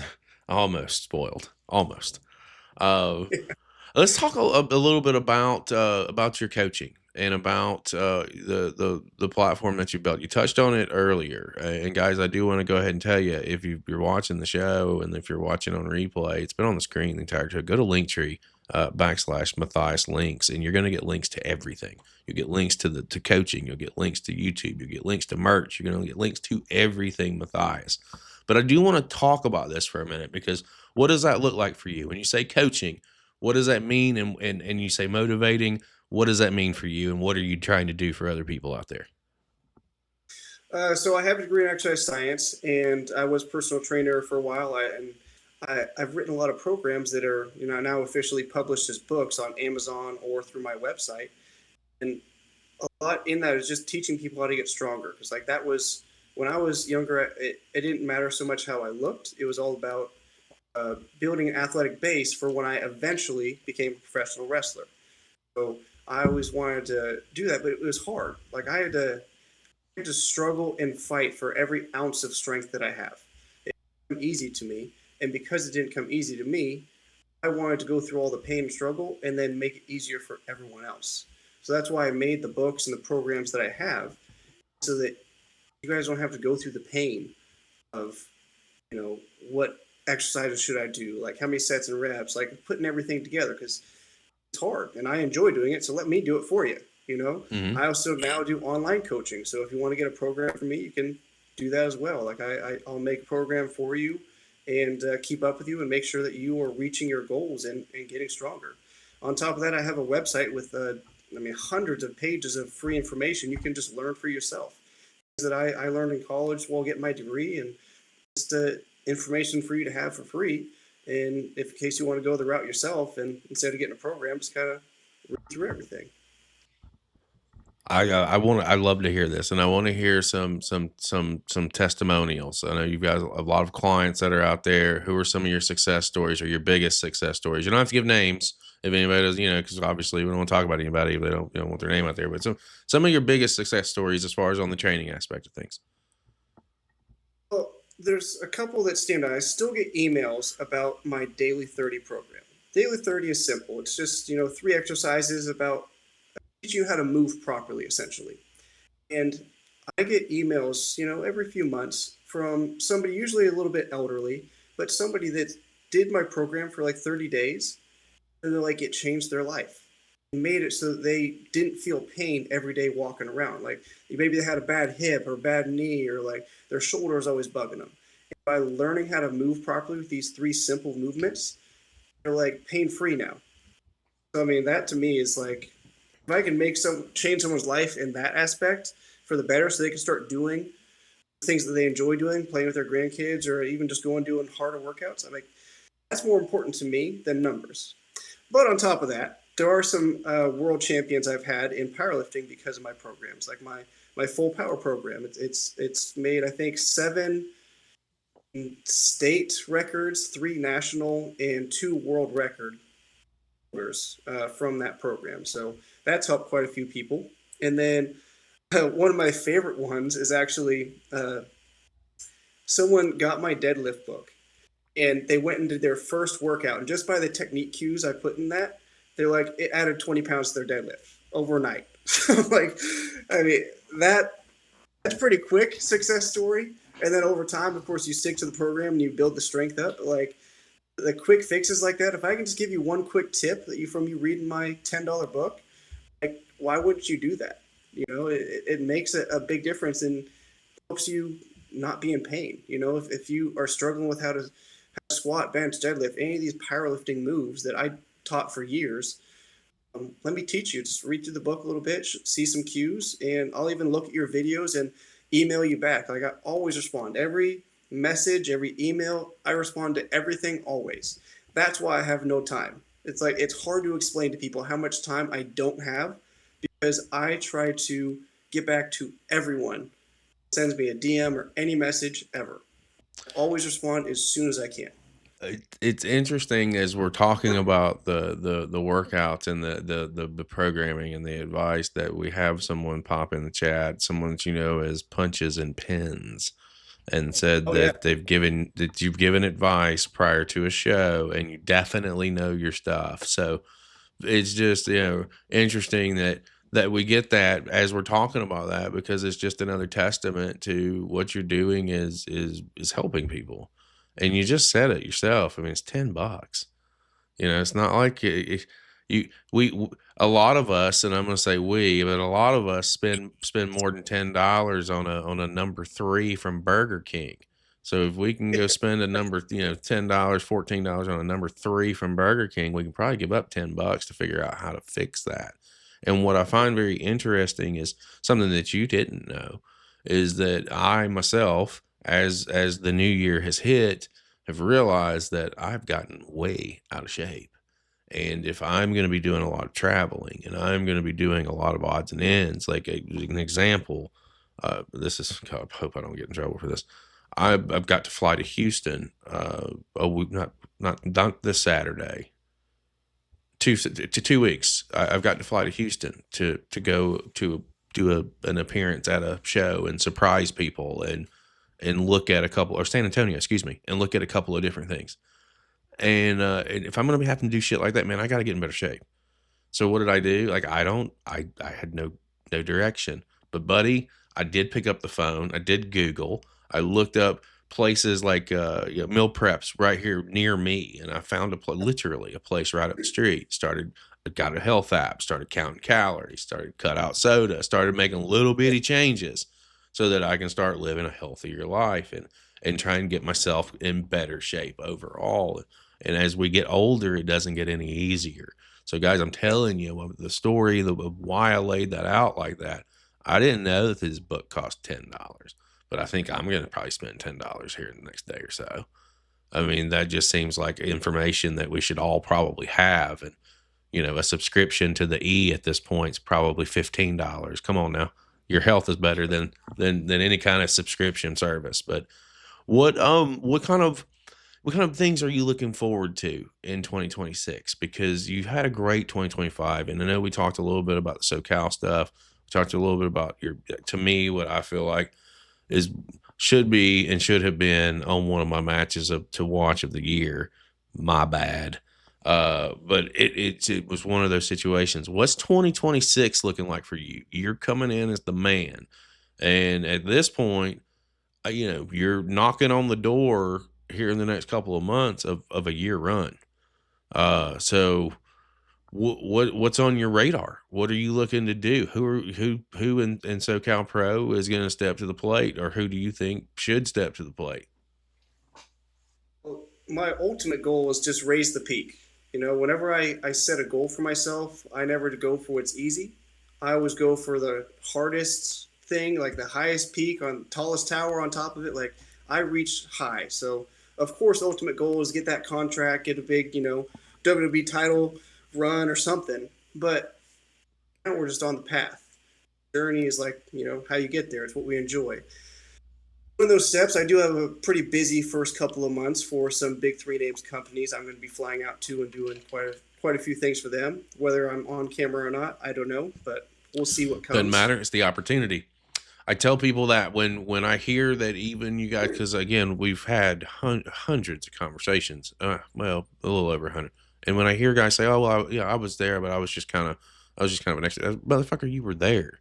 almost spoiled. Almost. Let's talk a little bit about your coaching and about the platform that you built. You touched on it earlier, and guys, I do want to go ahead and tell you, if you're watching the show and if you're watching on replay, it's been on the screen the entire time. Go to Linktree / Mathias links, and you're going to get links to everything. You get links to coaching. You'll get links to YouTube. You get links to merch. You're going to get links to everything Mathias. But I do want to talk about this for a minute, because what does that look like for you? When you say coaching, what does that mean? And you say motivating, what does that mean for you? And what are you trying to do for other people out there? So I have a degree in exercise science, and I was personal trainer for a while. I've written a lot of programs that are, you know, now officially published as books on Amazon or through my website. And a lot in that is just teaching people how to get stronger. Because, like, that was when I was younger, it didn't matter so much how I looked. It was all about building an athletic base for when I eventually became a professional wrestler. So I always wanted to do that, but it was hard. Like, I had to struggle and fight for every ounce of strength that I have. It didn't come easy to me, and because it didn't come easy to me, I wanted to go through all the pain and struggle and then make it easier for everyone else. So that's why I made the books and the programs that I have, so that you guys don't have to go through the pain of, you know, what exercises should I do, like how many sets and reps, like putting everything together, because it's hard and I enjoy doing it. So let me do it for you. You know, I also now do online coaching. So if you want to get a program from me, you can do that as well. Like, I'll make a program for you and keep up with you and make sure that you are reaching your goals and getting stronger. On top of that, I have a website with, hundreds of pages of free information you can just learn for yourself. Things that I learned in college while getting my degree, and just information for you to have for free. And if in case you want to go the route yourself, and instead of getting a program, just kind of read through everything. I love to hear this, and I want to hear some testimonials. I know you've got a lot of clients that are out there. Who are some of your success stories or your biggest success stories? You don't have to give names if anybody does, you know, because obviously we don't want to talk about anybody if they don't, you know, want their name out there. But some of your biggest success stories as far as on the training aspect of things. Well, there's a couple that stand out. I still get emails about my Daily 30 program. Daily 30 is simple. It's just, you know, 3 exercises about teach you how to move properly, essentially. And I get emails, you know, every few months from somebody, usually a little bit elderly, but somebody that did my program for like 30 days, and they're like, it changed their life. It made it so that they didn't feel pain every day walking around. Like, maybe they had a bad hip or a bad knee, or like their shoulder is always bugging them. And by learning how to move properly with these 3 simple movements, they're like pain-free now. So, I mean, that to me is like, if I can change someone's life in that aspect for the better, so they can start doing things that they enjoy doing, playing with their grandkids, or even just going doing harder workouts, I mean, that's more important to me than numbers. But on top of that, there are some world champions I've had in powerlifting because of my programs, like my full power program. It's made, I think, 7 state records, 3 national, and 2 world record holders from that program. So that's helped quite a few people. And then one of my favorite ones is actually someone got my deadlift book and they went and did their first workout. And just by the technique cues I put in that, they're like, it added 20 pounds to their deadlift overnight. Like, I mean, that's pretty quick success story. And then over time, of course, you stick to the program and you build the strength up. Like the quick fixes like that, if I can just give you one quick tip that you reading my $10 book, like why wouldn't you do that? You know, it makes a big difference and helps you not be in pain. You know, if you are struggling with how to squat, bench, deadlift, any of these powerlifting moves that I taught for years, let me teach you. Just read through the book a little bit, see some cues, and I'll even look at your videos and email you back. Like I always respond. Every message, every email, I respond to everything always. That's why I have no time. It's like it's hard to explain to people how much time I don't have because I try to get back to everyone who sends me a DM or any message ever. Always respond as soon as I can. It's interesting as we're talking about the workouts and the programming and the advice that we have someone pop in the chat, someone that you know as Punches and Pins, and said Oh yeah. that you've given advice prior to a show and you definitely know your stuff. So it's just, interesting that we get that as we're talking about that, because it's just another testament to what you're doing is helping people. And you just said it yourself. I mean, it's $10. It's not like you a lot of us, and I'm going to say we, but a lot of us spend more than $10 on a number 3 from Burger King. So if we can go spend a number, $10, $14 on a number 3 from Burger King, we can probably give up $10 to figure out how to fix that. And what I find very interesting is something that you didn't know is that I myself, as the new year has hit, have realized that I've gotten way out of shape. And if I'm going to be doing a lot of traveling and I'm going to be doing a lot of odds and ends, like an example, this is, God, I hope I don't get in trouble for this. I've got to fly to Houston, a week, not this Saturday, 2 weeks. I've got to fly to Houston to go to do an appearance at a show and surprise people and look at a couple, or San Antonio, excuse me, and look at a couple of different things. And if I'm going to be having to do shit like that, man, I got to get in better shape. So what did I do? Like, I had no direction, but buddy, I did pick up the phone. I did Google. I looked up places like, meal preps right here near me. And I found literally a place right up the street. Got a health app, started counting calories, started cut out soda, started making little bitty changes so that I can start living a healthier life and try and get myself in better shape overall. And as we get older, it doesn't get any easier. So guys, I'm telling you the story of why I laid that out like that. I didn't know that this book cost $10, but I think I'm going to probably spend $10 here in the next day or so. I mean, that just seems like information that we should all probably have. And, a subscription to the E at this point is probably $15. Come on now. Your health is better than any kind of subscription service. But what kind of things are you looking forward to in 2026? Because you've had a great 2025, and I know we talked a little bit about the SoCal stuff. We talked a little bit about to me, what I feel like should be and should have been on one of my matches to watch of the year. My bad. But it was one of those situations. What's 2026 looking like for you? You're coming in as the man, and at this point, you're knocking on the door here in the next couple of months of a year run. So what's on your radar? What are you looking to do? Who in SoCal Pro is going to step to the plate, or who do you think should step to the plate? Well, my ultimate goal is just raise the peak. You know, whenever I set a goal for myself, I never go for what's easy. I always go for the hardest thing, like the highest peak on tallest tower on top of it. Like I reach high. So of course, the ultimate goal is get that contract, get a big, WWE title run or something. But now we're just on the path. Journey is like, how you get there. It's what we enjoy. One of those steps, I do have a pretty busy first couple of months for some big three names companies. I'm going to be flying out to and doing quite a few things for them. Whether I'm on camera or not, I don't know, but we'll see what comes. Doesn't matter. It's the opportunity. I tell people that when I hear that, even you guys, because again, we've had hundreds of conversations, well, a little over 100. And when I hear guys say, "Oh, well, I was there, but I was just kind of an extra," motherfucker, you were there.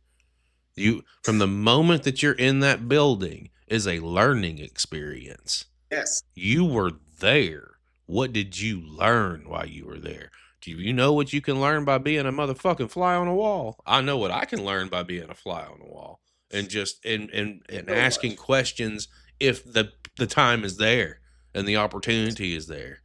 You, from the moment that you're in that building, is a learning experience. Yes. You were there. What did you learn while you were there? Do you know what you can learn by being a motherfucking fly on the wall? I know what I can learn by being a fly on the wall and just and asking questions if the time is there and the opportunity is there.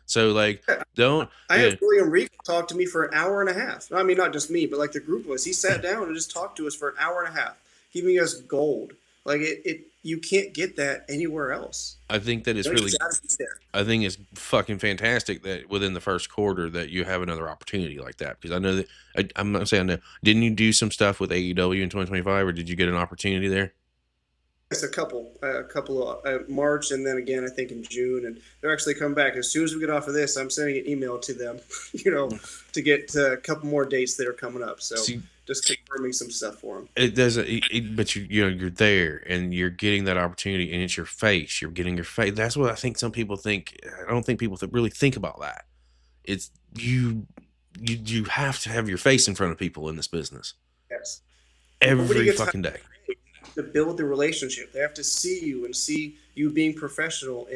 So like, don't. I had William Regal talk to me for an hour and a half. I mean, not just me, but like the group of us. He sat down and just talked to us for an hour and a half, giving us gold. Like you can't get that anywhere else. I think that it's really. I think it's fucking fantastic that within the first quarter that you have another opportunity like that, because I know that I'm not saying that. Didn't you do some stuff with AEW in 2025, or did you get an opportunity there? It's a couple of March, and then again I think in June, and they're actually coming back as soon as we get off of this. I'm sending an email to them, to get a couple more dates that are coming up. So just confirming some stuff for them. It doesn't, but you're there and you're getting that opportunity, and it's your face. You're getting your face. That's what I think some people think. I don't think people really think about that. It's you have to have your face in front of people in this business. Yes. Every fucking day. To build the relationship, they have to see you and see you being professional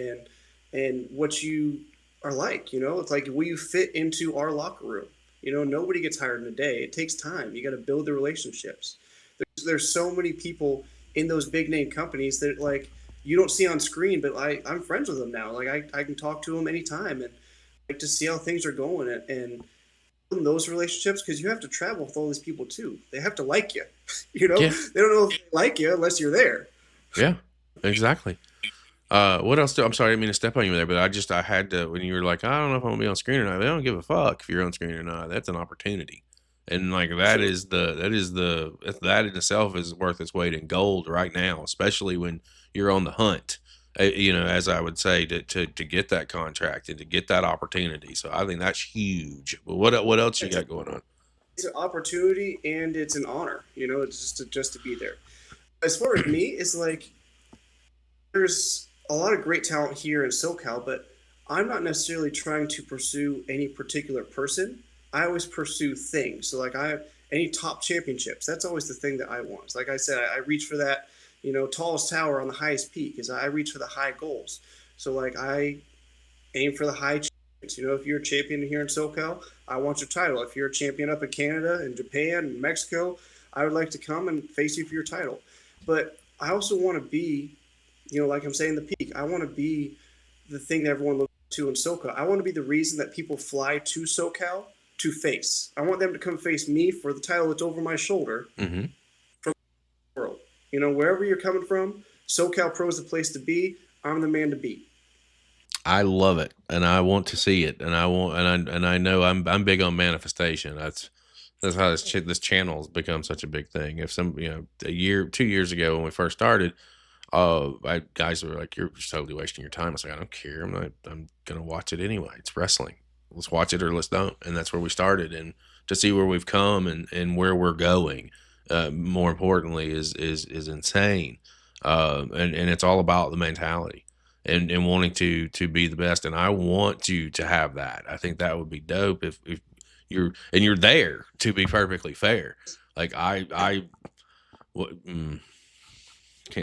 and what you are like. It's like, will you fit into our locker room? Nobody gets hired in a day. It takes time. You got to build the relationships. There's so many people in those big name companies that like you don't see on screen, but I'm friends with them now. Like I can talk to them anytime and like to see how things are going and those relationships, because you have to travel with all these people too. They have to like you. They don't know if they like you unless you're there. Yeah, exactly. What else? I'm sorry, I didn't mean to step on you there, but I had to, when you were like, I don't know if I'm gonna be on screen or not. They don't give a fuck if you're on screen or not. That's an opportunity, and like that in itself is worth its weight in gold right now, especially when you're on the hunt. As I would say, to get that contract and to get that opportunity. So I think that's huge. But what else you got going on? It's an opportunity and it's an honor. It's just to be there. As far as me, it's like there's a lot of great talent here in SoCal, but I'm not necessarily trying to pursue any particular person. I always pursue things. So like any top championships, that's always the thing that I want. It's like I said, I reach for that. Tallest tower on the highest peak, is I reach for the high goals. So like I aim for the high champions. If you're a champion here in SoCal, I want your title. If you're a champion up in Canada and Japan and Mexico, I would like to come and face you for your title. But I also want to be, like I'm saying, the peak. I want to be the thing that everyone looks to in SoCal. I want to be the reason that people fly to SoCal to face. I want them to come face me for the title that's over my shoulder. Mm-hmm. From the world. Wherever you're coming from, SoCal Pro is the place to be. I'm the man to beat. I love it, and I want to see it, and I know I'm big on manifestation. That's how this channel has become such a big thing. If some 2 years ago when we first started, guys were like, "You're just totally wasting your time." I was like, "I don't care. I'm gonna watch it anyway. It's wrestling. Let's watch it or let's don't." And that's where we started, and to see where we've come and where we're going. More importantly, is insane, and it's all about the mentality and wanting to be the best. And I want you to have that. I think that would be dope if you're there, to be perfectly fair. Like can't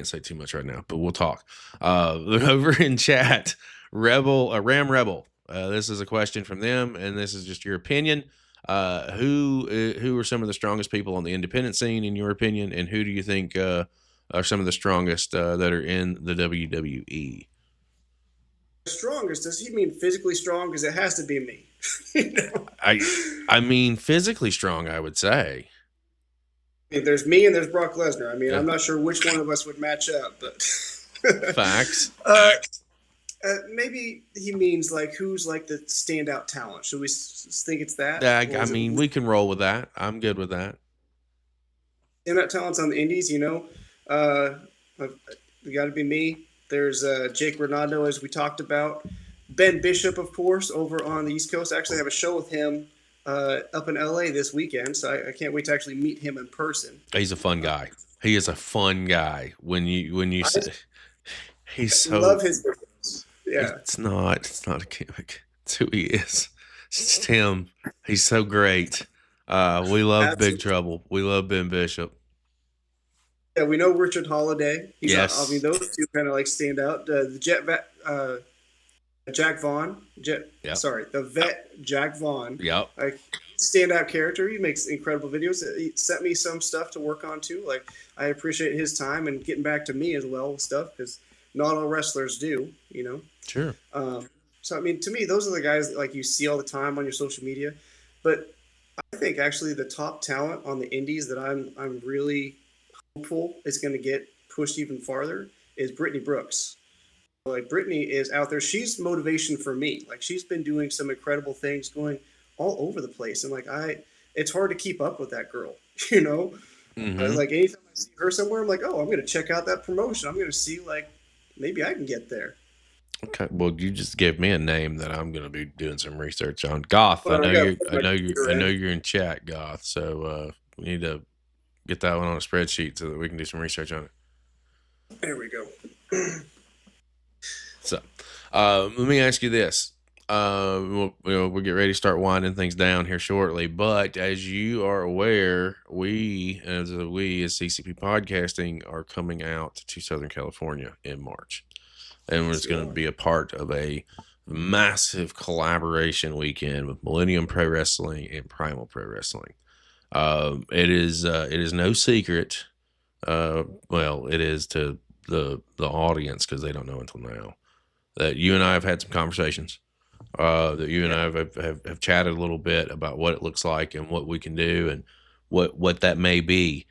say too much right now, but we'll talk. Over in chat, Ram Rebel. This is a question from them, and this is just your opinion. Who are some of the strongest people on the independent scene in your opinion, and who do you think are some of the strongest that are in the WWE? Strongest? Does he mean physically strong? Because it has to be me. I mean physically strong, I would say. There's me and there's Brock Lesnar. I'm not sure which one of us would match up, but facts. Maybe he means like who's like the standout talent. Should we think it's that, or I is it mean, we can roll with that. I'm good with that. standout talents on the indies? We got to be me. There's Jake Redondo, as we talked about. Ben Bishop, of course, over on the East Coast. I actually have a show with him up in LA this weekend, so I can't wait to actually meet him in person. He's a fun guy. He is a fun guy. When you I say he's so, love his videos. Yeah, it's not a gimmick. It's who he is. It's just him. He's so great. We love Big absolutely. Trouble. We love Ben Bishop. Yeah, we know Richard Holiday. I mean, Yes. those two kind of like stand out. The Jack Vaughn. Yep. Sorry, the vet Jack Vaughn. Yep. Like standout character. He makes incredible videos. He sent me some stuff to work on too. Like I appreciate his time and getting back to me as well with stuff because not all wrestlers do. Sure. So I mean, to me, those are the guys that like you see all the time on your social media. But I think actually the top talent on the indies that I'm really hopeful is going to get pushed even farther is Brittany Brooks. Like Brittany is out there. She's motivation for me. Like she's been doing some incredible things, going all over the place, and it's hard to keep up with that girl. You know, Hmm. like anytime I see her somewhere, I'm like, oh, I'm going to check out that promotion. I'm going to see like maybe I can get there. Okay. Well, you just gave me a name that I'm going to be doing some research on. Goth. I But I know got to you. put I my know you. computer I know in. you're in chat, Goth. So we need to get that one on a spreadsheet so that we can do some research on it. There we go. So, let me ask you this. We'll get ready to start winding things down here shortly. But as you are aware, as CCP Podcasting, are coming out to Southern California in March, and it's going to be a part of a massive collaboration weekend with Millennium Pro Wrestling and Primal Pro Wrestling. It is no secret. Well, it is to the audience because they don't know until now that you and I have had some conversations. That you and I have chatted a little bit about what it looks like and what we can do and what that may be.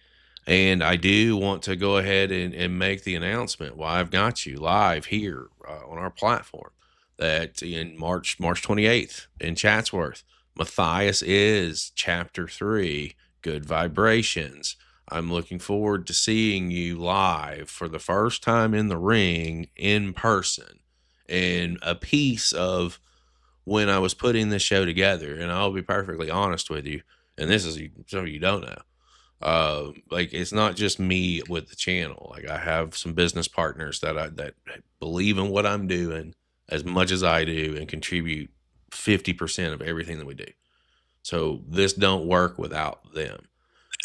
And I do want to go ahead and make the announcement while I've got you live here on our platform that in March 28th in Chatsworth, Mathias is Chapter 3, Good Vibrations. I'm looking forward to seeing you live for the first time in the ring in person. And a piece of when I was putting this show together, and I'll be perfectly honest with you, and this is some of you don't know, like it's not just me with the channel. Like I have some business partners that believe in what I'm doing as much as I do and contribute 50% of everything that we do. So this don't work without them.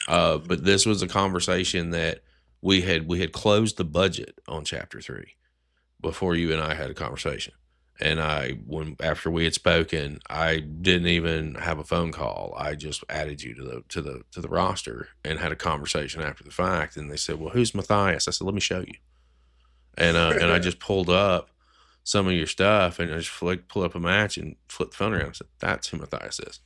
But this was a conversation that we had closed the budget on Chapter 3 before you and I had a conversation. And after we had spoken, I didn't even have a phone call. I just added you to the roster and had a conversation after the fact. And they said, "Well, who's Mathias?" I said, "Let me show you." And I just pulled up some of your stuff and I just pull up a match and flip the phone around and said, "That's who Mathias is.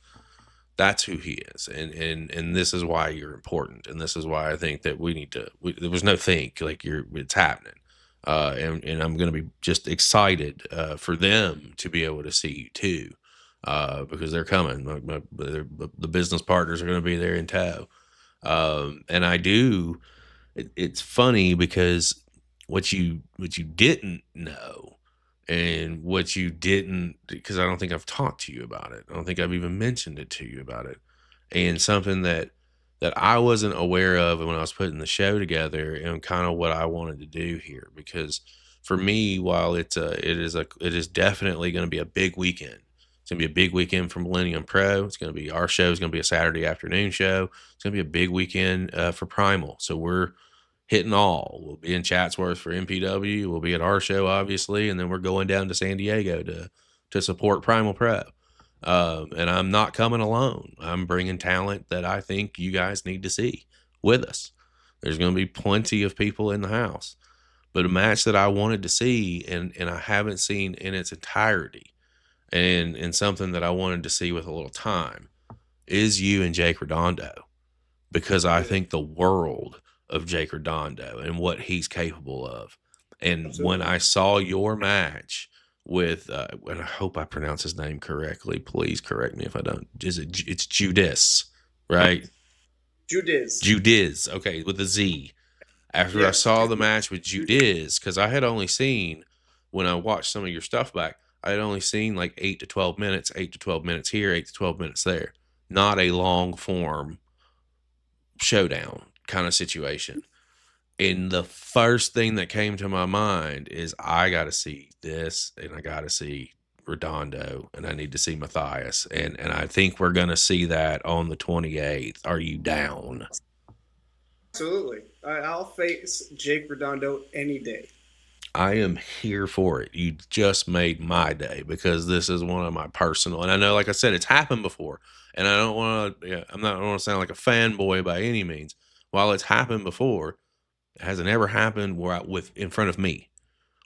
That's who he is." And this is why you're important. And this is why I think that there was no think, like it's happening. And I'm going to be just excited for them to be able to see you too, because they're coming. The business partners are going to be there in tow. And I do. It's funny because what you didn't know, and what you didn't, because I don't think I've talked to you about it. I don't think I've even mentioned it to you about it, and something that I wasn't aware of when I was putting the show together and kind of what I wanted to do here. Because for me, while it is definitely going to be a big weekend. It's going to be a big weekend for Millennium Pro. It's going to be our show is going to be a Saturday afternoon show. It's going to be a big weekend for Primal. So we're hitting all. We'll be in Chatsworth for MPW. We'll be at our show, obviously, and then we're going down to San Diego to support Primal Pro. And I'm not coming alone. I'm bringing talent that I think you guys need to see with us. There's going to be plenty of people in the house, but a match that I wanted to see and I haven't seen in its entirety, and something that I wanted to see with a little time, is you and Jake Redondo, because I think the world of Jake Redondo and what he's capable of. And when Absolutely. I saw your match with, and I hope I pronounce his name correctly. Please correct me if I don't. It's Ju Diz, right? Ju Diz. Ju Diz. Okay, with a Z. After I Yes. saw the match with Ju Diz, because I had only seen, when I watched some of your stuff back, I had only seen like 8 to 12 minutes, 8 to 12 minutes here, 8 to 12 minutes there. Not a long form showdown kind of situation. And the first thing that came to my mind is I got to see this, and I got to see Redondo, and I need to see Mathias. And I think we're going to see that on the 28th. Are you down? Absolutely. I'll face Jake Redondo any day. I am here for it. You just made my day, because this is one of my personal, and I know, like I said, it's happened before, and I don't want to, I don't want to sound like a fanboy by any means. While it's happened before, it hasn't ever happened in front of me,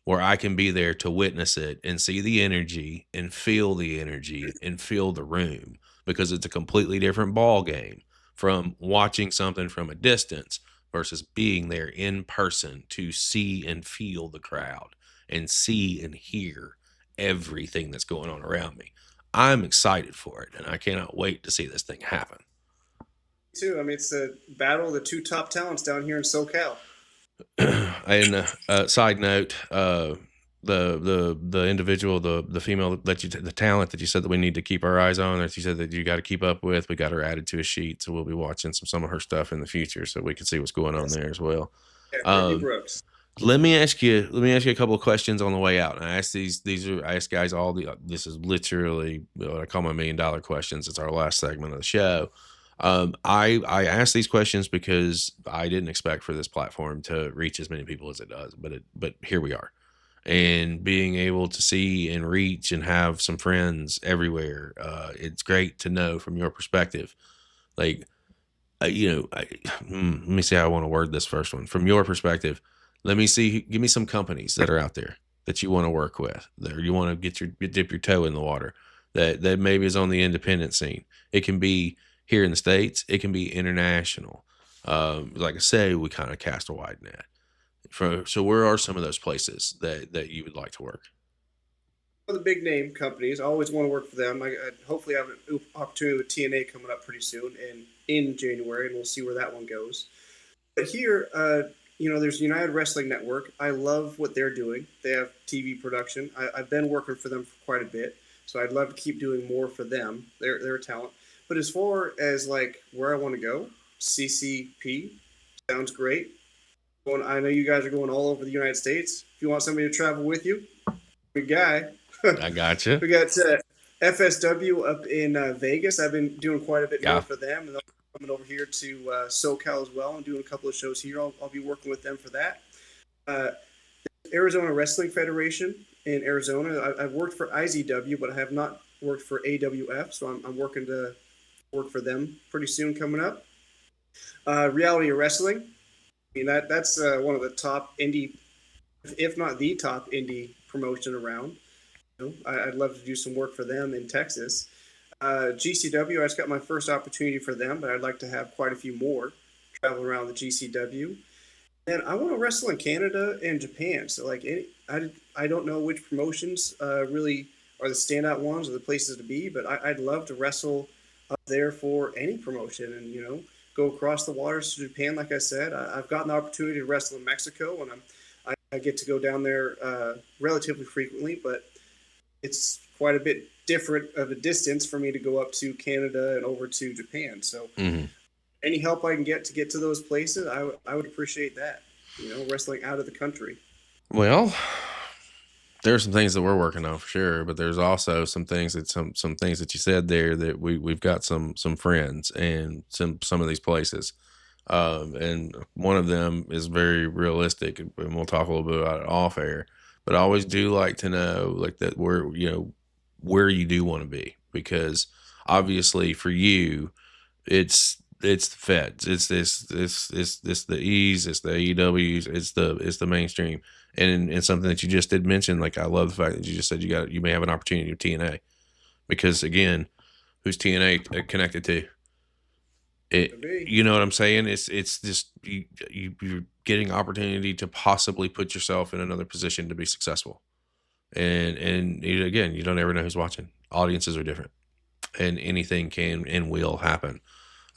where I can be there to witness it and see the energy and feel the energy and feel the room, because it's a completely different ball game from watching something from a distance versus being there in person to see and feel the crowd and see and hear everything that's going on around me. I'm excited for it, and I cannot wait to see this thing happen. Too. I mean, it's a battle of the two top talents down here in SoCal. And side note, the individual, the female that the talent that you said that we need to keep our eyes on, that you said that you got to keep up with, we got her added to a sheet, so we'll be watching some of her stuff in the future, so we can see what's going on there as well. Yeah, Brooks. Let me ask you a couple of questions on the way out. And I ask I ask guys this is literally what I call my $1 million questions. It's our last segment of the show. I ask these questions because I didn't expect for this platform to reach as many people as it does, but here we are, and being able to see and reach and have some friends everywhere. It's great to know from your perspective, like, let me see how I want to word this first one. From your perspective, give me some companies that are out there that you want to work with, that you want to dip your toe in the water, that maybe is on the independent scene. It can be here in the States, it can be international. Like I say, we kind of cast a wide net. So where are some of those places that you would like to work? Well, the big name companies, I always want to work for them. I hopefully have an opportunity with TNA coming up pretty soon and in January, and we'll see where that one goes. But here, there's United Wrestling Network. I love what they're doing. They have TV production. I've been working for them for quite a bit, so I'd love to keep doing more for them. They're a talent. But as far as like where I want to go, CCP sounds great. I know you guys are going all over the United States. If you want somebody to travel with you, good guy. I got you. We got FSW up in Vegas. I've been doing quite a bit more for them, and they're coming over here to SoCal as well and doing a couple of shows here. I'll be working with them for that. Arizona Wrestling Federation in Arizona. I've worked for IZW, but I have not worked for AWF, so I'm working to work for them pretty soon coming up. Reality Wrestling. I mean, that's one of the top indie, if not the top indie promotion around. I'd love to do some work for them in Texas. GCW, I just got my first opportunity for them, but I'd like to have quite a few more travel around the GCW. And I want to wrestle in Canada and Japan. So, like, I don't know which promotions really are the standout ones or the places to be, but I'd love to wrestle up there for any promotion and, go across the waters to Japan. Like I said, I've gotten the opportunity to wrestle in Mexico, and I get to go down there relatively frequently, but it's quite a bit different of a distance for me to go up to Canada and over to Japan. So any help I can get to those places, I would appreciate that, wrestling out of the country. Well, there's some things that we're working on for sure, but there's also some things that some things that you said there that we've got some friends and some of these places. And one of them is very realistic, and we'll talk a little bit about it off air. But I always do like to know, like, that where you do want to be, because obviously for you, it's the feds, it's the E's, it's the AEWs, it's the mainstream, and something that you just did mention. Like, I love the fact that you just said you may have an opportunity with TNA, because again, who's TNA connected to? You know what I'm saying? It's just you're getting opportunity to possibly put yourself in another position to be successful. And again, you don't ever know who's watching. Audiences are different, and anything can and will happen.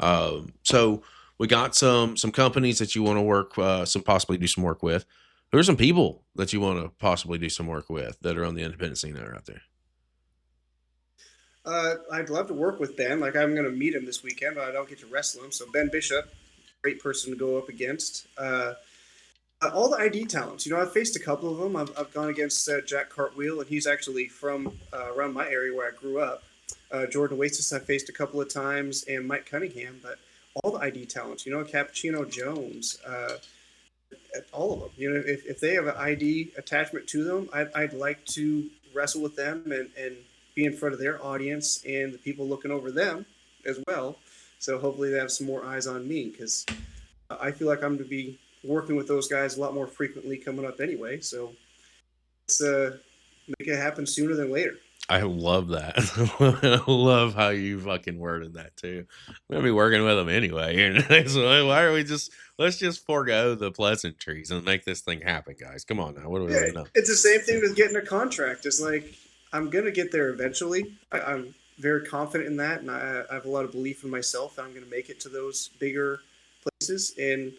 So we got some companies that you want to work, some possibly do some work with. Who are some people that you want to possibly do some work with that are on the independent scene that are out there? I'd love to work with Ben. Like I'm going to meet him this weekend, but I don't get to wrestle him. So Ben Bishop, great person to go up against. All the ID talents. You know, I've faced a couple of them. I've gone against Jack Cartwheel, and he's actually from around my area where I grew up. Jordan Oasis, I faced a couple of times, and Mike Cunningham. But all the ID talents, you know, Cappuccino Jones, all of them. You know, if they have an ID attachment to them, I'd like to wrestle with them and be in front of their audience and the people looking over them as well. So hopefully they have some more eyes on me because I feel like I'm to be working with those guys a lot more frequently coming up anyway. So let's make it happen sooner than later. I love that. I love how you fucking worded that too. We're gonna be working with them anyway. So why are we let's just forego the pleasantries and make this thing happen, guys. Come on now. What do we really know? It's the same thing with getting a contract. It's like I'm gonna get there eventually. I'm very confident in that, and I have a lot of belief in myself that I'm gonna make it to those bigger places, and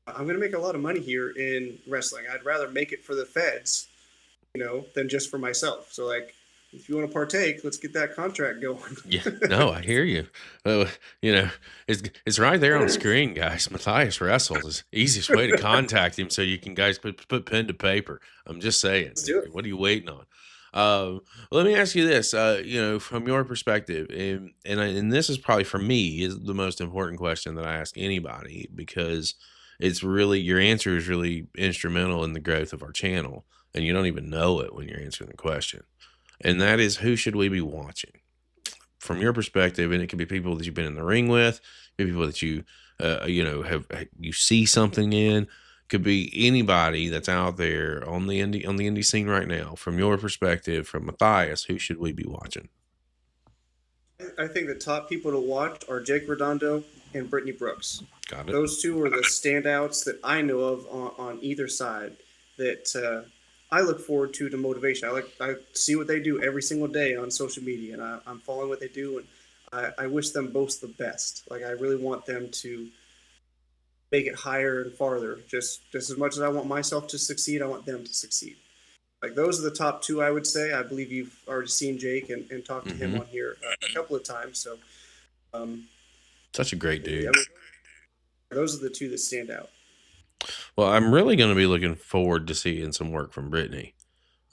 I'm gonna make a lot of money here in wrestling. I'd rather make it for the feds, you know, than just for myself. So like if you want to partake, let's get that contract going. Yeah, no, I hear you. You know, it's right there on the screen, guys. Matthias wrestles is easiest way to contact him, so you can guys put pen to paper. I'm just saying. Let's do it. What are you waiting on? Let me ask you this. You know, from your perspective, and this is probably for me is the most important question that I ask anybody because it's really your answer is really instrumental in the growth of our channel, and you don't even know it when you're answering the question. And that is, who should we be watching from your perspective? And it could be people that you've been in the ring with, could be people that you, you know, have you see something in. Could be anybody that's out there on the indie scene right now. From your perspective, from Mathias, who should we be watching? I think the top people to watch are Jake Redondo and Brittany Brooks. Got it. Those two are the standouts that I know of on either side that I look forward to motivation. I see what they do every single day on social media, and I'm following what they do, and I wish them both the best. Like I really want them to make it higher and farther. Just as much as I want myself to succeed, I want them to succeed. Like those are the top two, I would say. I believe you've already seen Jake and talked to him on here a couple of times. So, such a great dude. I mean, those are the two that stand out. Well, I'm really going to be looking forward to seeing some work from Brittany.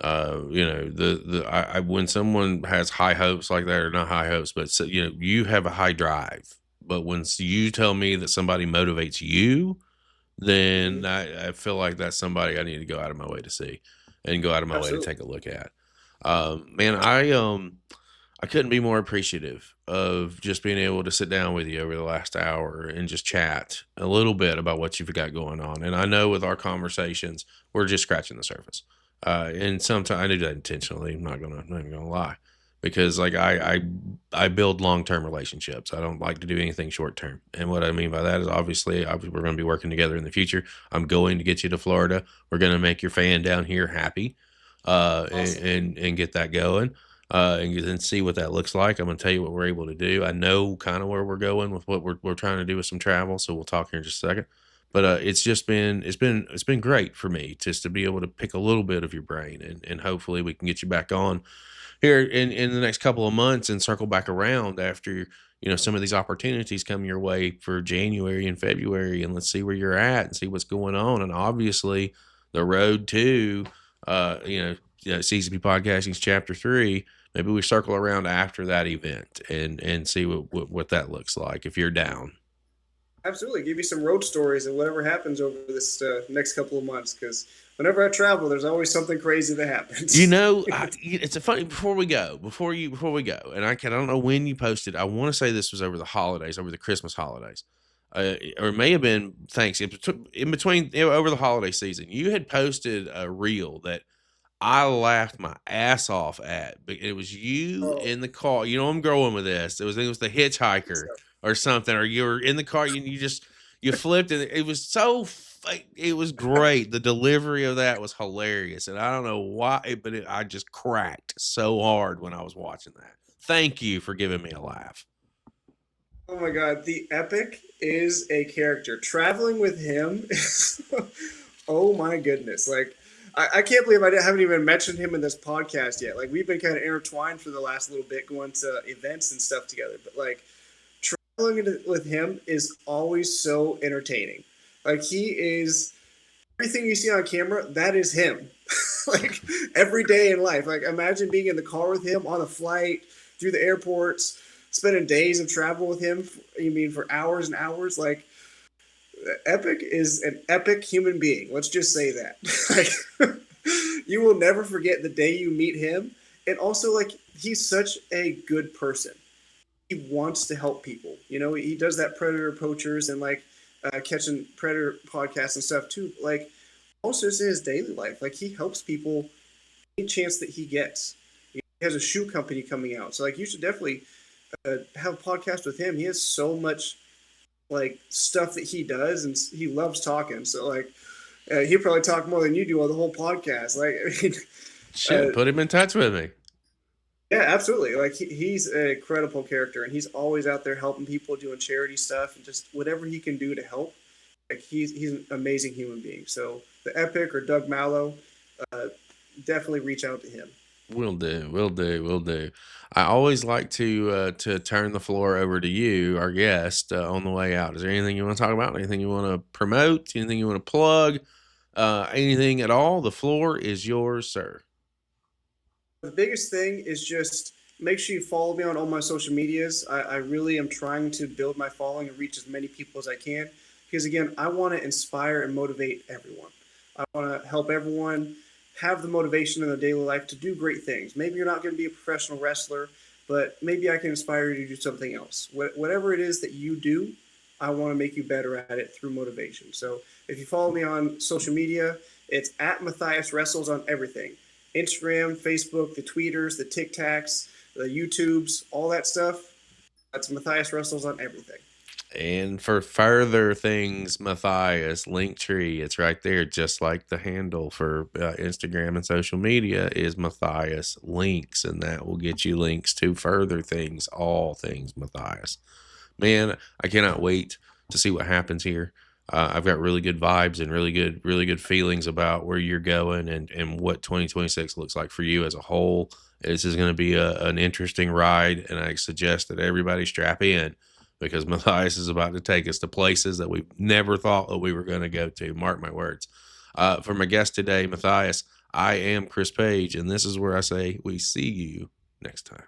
You know, when someone has high hopes like that, or not high hopes, but you know, you have a high drive. But when you tell me that somebody motivates you, then I feel like that's somebody I need to go out of my way to see and go out of my way to take a look at. Man, I couldn't be more appreciative of just being able to sit down with you over the last hour and just chat a little bit about what you've got going on. And I know with our conversations, we're just scratching the surface. And sometimes I do that intentionally. I'm not even gonna lie, because like I build long-term relationships. I don't like to do anything short-term. And what I mean by that is obviously we're going to be working together in the future. I'm going to get you to Florida. We're going to make your fan down here happy, awesome. and get that going. And see what that looks like. I'm going to tell you what we're able to do. I know kind of where we're going with what we're trying to do with some travel. So we'll talk here in just a second. But it's been great for me just to be able to pick a little bit of your brain, and hopefully we can get you back on here in the next couple of months and circle back around after, you know, some of these opportunities come your way for January and February, and let's see where you're at and see what's going on. And obviously the road to, CCP Podcasting's Chapter 3, maybe we circle around after that event and see what that looks like if you're down. Absolutely. Give you some road stories and whatever happens over this next couple of months, because whenever I travel, there's always something crazy that happens. You know, it's a funny, before we go, and I don't know when you posted. I want to say this was over the holidays, over the Christmas holidays. Or it may have been in between, you know, over the holiday season. You had posted a reel that I laughed my ass off at. It was you in the car. You know, I'm going with this. It was the hitchhiker or something, or you were in the car and you flipped, and it was so it was great. The delivery of that was hilarious, and I don't know why, but I just cracked so hard when I was watching that. Thank you for giving me a laugh. Oh my god, the Epic is a character. Traveling with him is, oh my goodness. Like, I can't believe haven't even mentioned him in this podcast yet. Like, we've been kind of intertwined for the last little bit, going to events and stuff together. But, like, traveling with him is always so entertaining. Like, he is everything you see on camera, that is him. Like, every day in life. Like, imagine being in the car with him on a flight through the airports, spending days of travel with him. You mean for hours and hours? Like, Epic is an epic human being. Let's just say that. Like, you will never forget the day you meet him. And also, like, he's such a good person. He wants to help people. You know, he does that predator poachers and like catching predator podcasts and stuff too. Like, also just in his daily life, like, he helps people any chance that he gets. He has a shoe company coming out, so like, you should definitely have a podcast with him. He has so much like stuff that he does, and he loves talking. So like, he'll probably talk more than you do on the whole podcast. Like, I mean, Shit, put him in touch with me. Yeah, absolutely. Like, he's a credible character, and he's always out there helping people, doing charity stuff, and just whatever he can do to help. Like, he's an amazing human being. So the Epic or Doug Mallow, definitely reach out to him. Will do. I always like to turn the floor over to you, our guest, on the way out. Is there anything you want to talk about? Anything you want to promote? Anything you want to plug? Anything at all? The floor is yours, sir. The biggest thing is just make sure you follow me on all my social medias. I really am trying to build my following and reach as many people as I can. Because again, I want to inspire and motivate everyone. I want to help everyone have the motivation in their daily life to do great things. Maybe you're not going to be a professional wrestler, but maybe I can inspire you to do something else. Whatever it is that you do, I want to make you better at it through motivation. So if you follow me on social media, it's at Mathias Wrestles on everything. Instagram, Facebook, the Tweeters, the TikToks, the YouTubes, all that stuff. That's Mathias Wrestles on everything. And for further things, Mathias, Linktree, it's right there, just like the handle for Instagram and social media is Mathias Links, and that will get you links to further things, all things Mathias. Man, I cannot wait to see what happens here. I've got really good vibes and really good feelings about where you're going and what 2026 looks like for you as a whole. This is going to be an interesting ride, and I suggest that everybody strap in, because Mathias is about to take us to places that we've never thought that we were going to go to. Mark my words. For my guest today, Mathias, I am Chris Page, and this is where I say we see you next time.